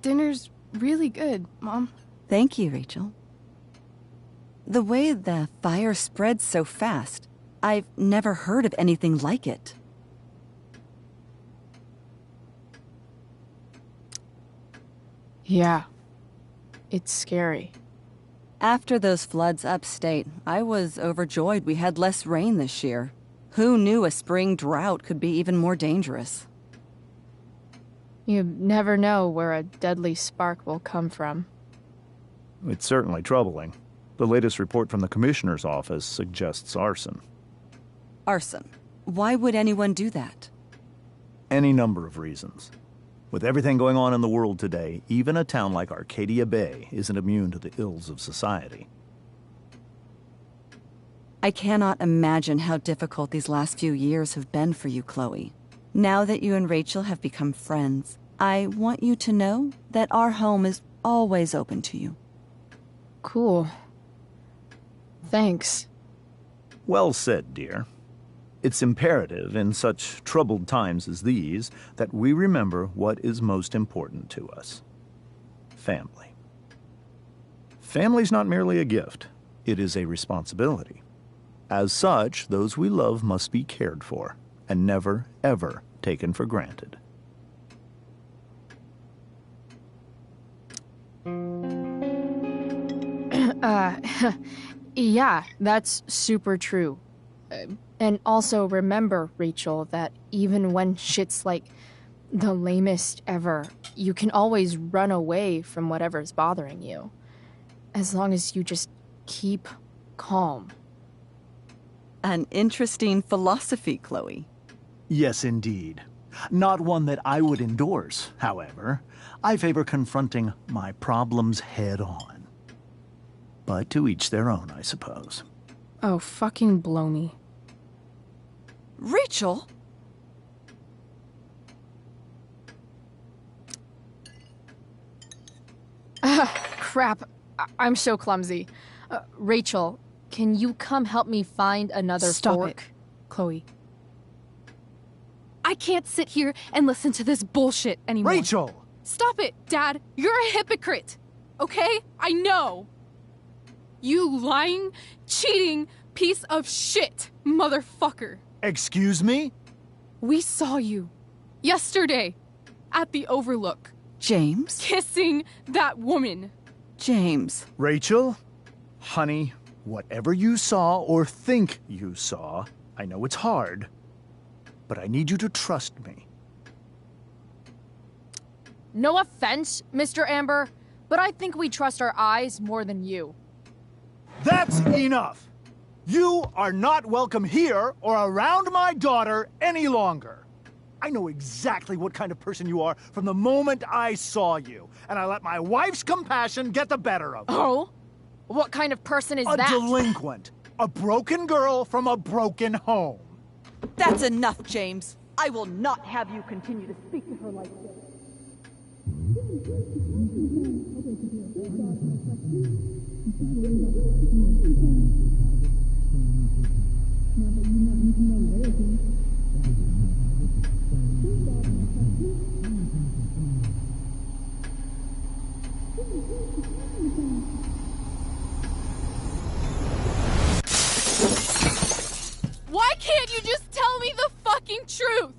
Dinner's really good, Mom. Thank you, Rachel. The way the fire spreads so fast, I've never heard of anything like it. Yeah. It's scary. After those floods upstate, I was overjoyed we had less rain this year. Who knew a spring drought could be even more dangerous? You never know where a deadly spark will come from. It's certainly troubling. The latest report from the Commissioner's office suggests arson. Arson? Why would anyone do that? Any number of reasons. With everything going on in the world today, even a town like Arcadia Bay isn't immune to the ills of society. I cannot imagine how difficult these last few years have been for you, Chloe. Now that you and Rachel have become friends, I want you to know that our home is always open to you. Cool. Thanks. Well said, dear. It's imperative in such troubled times as these that we remember what is most important to us. Family. Family's not merely a gift. It is a responsibility. As such, those we love must be cared for and never, ever taken for granted. Yeah, that's super true. And also remember, Rachel, that even when shit's like the lamest ever, you can always run away from whatever's bothering you. As long as you just keep calm. An interesting philosophy, Chloe. Yes, indeed. Not one that I would endorse, however. I favor confronting my problems head on. But to each their own, I suppose. Oh, fucking blow me. Rachel? Crap. I'm so clumsy. Rachel, can you come help me find another Stop fork? it, Chloe. I can't sit here and listen to this bullshit anymore. Rachel! Stop it, Dad. You're a hypocrite. Okay? I know. You lying, cheating piece of shit, motherfucker. Excuse me? We saw you yesterday at the Overlook. James? Kissing that woman. James. Rachel? Honey, whatever you saw or think you saw, I know it's hard, but I need you to trust me. No offense, Mr. Amber, but I think we trust our eyes more than you. That's enough! You are not welcome here or around my daughter any longer. I know exactly what kind of person you are from the moment I saw you, and I let my wife's compassion get the better of me. Oh? What kind of person is that? A delinquent. A broken girl from a broken home. That's enough, James. I will not have you continue to speak to her like this. Why can't you just tell me the fucking truth?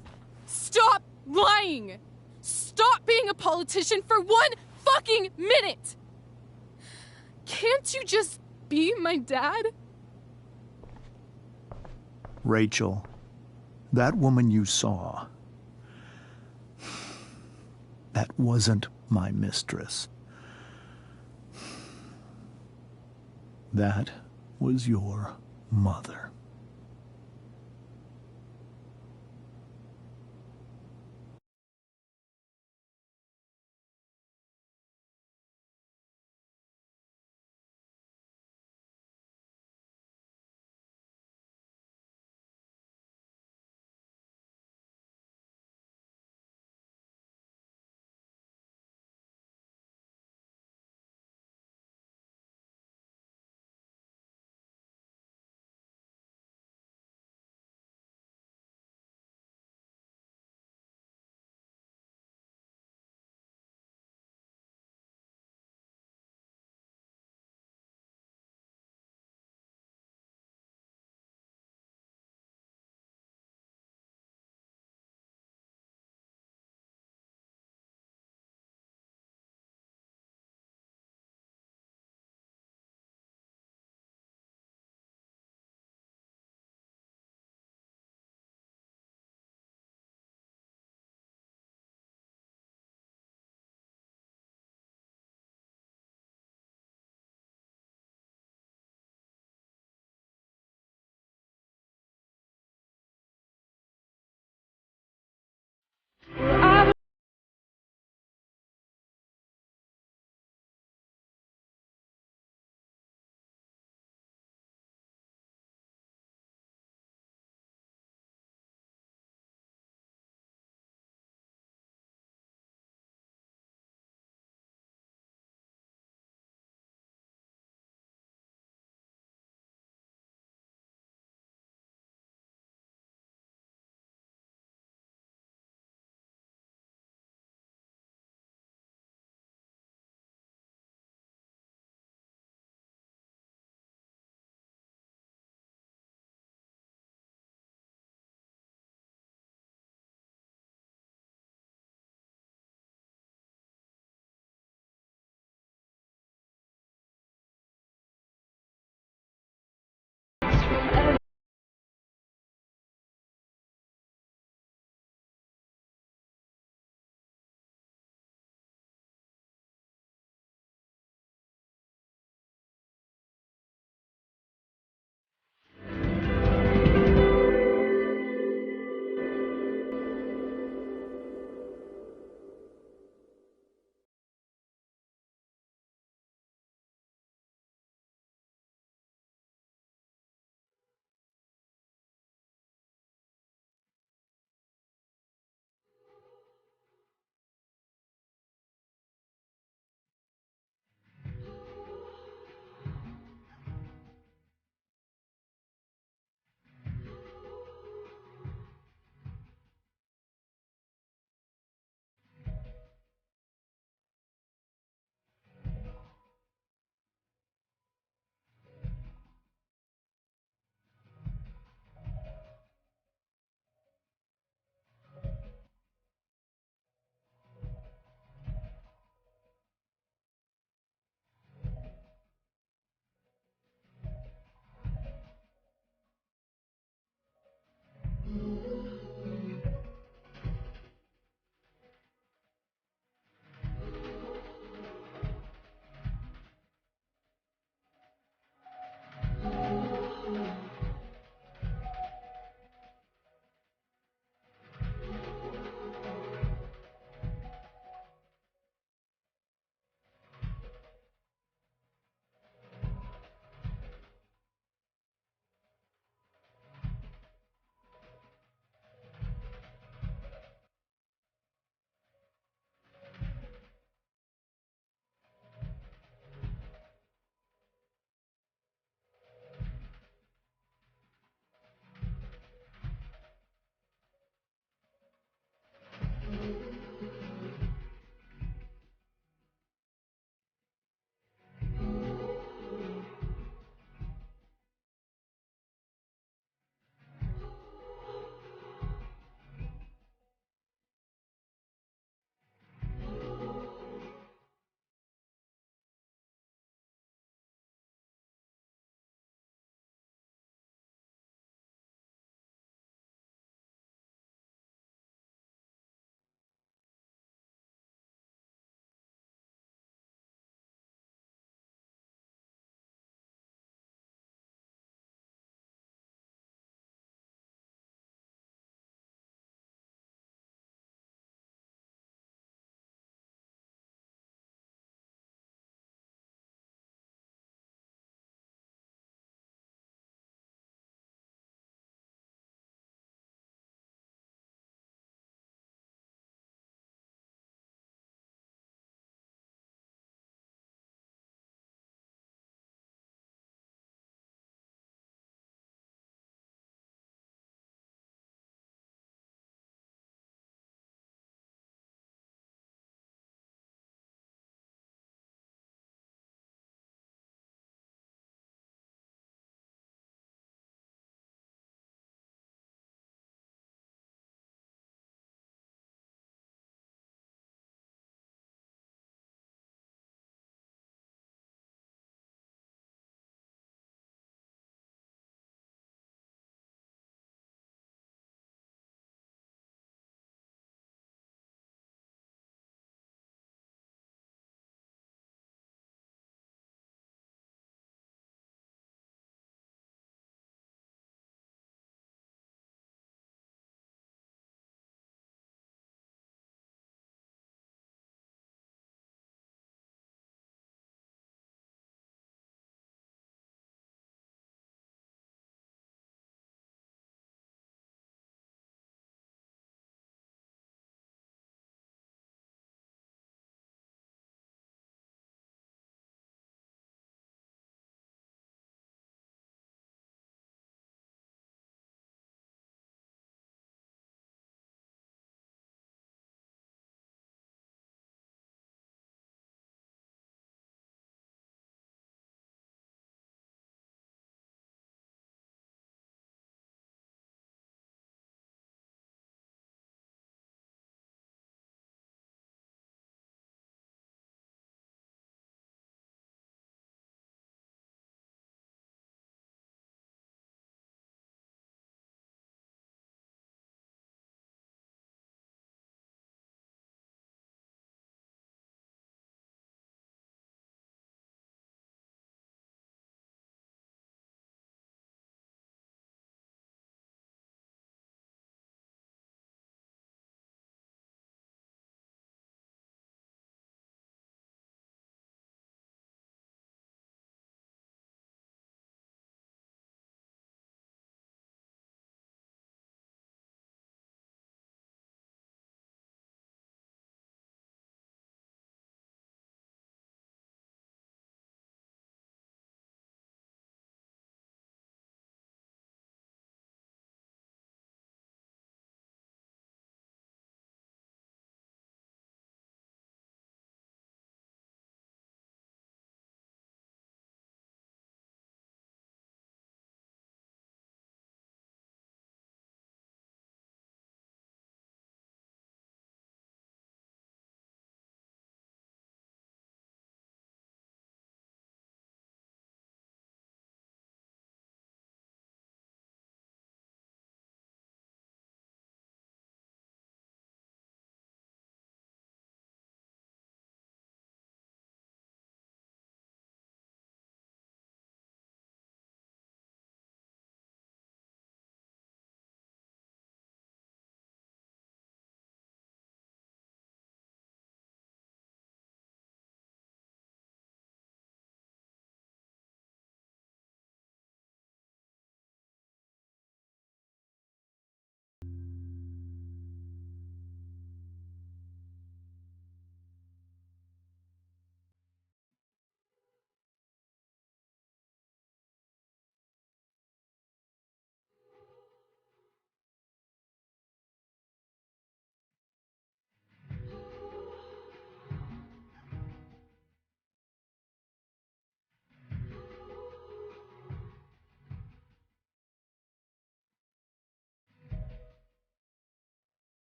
Stop lying. Stop being a politician for 1 fucking minute. Can't you just be my dad? Rachel, that woman you saw, that wasn't my mistress. That was your mother.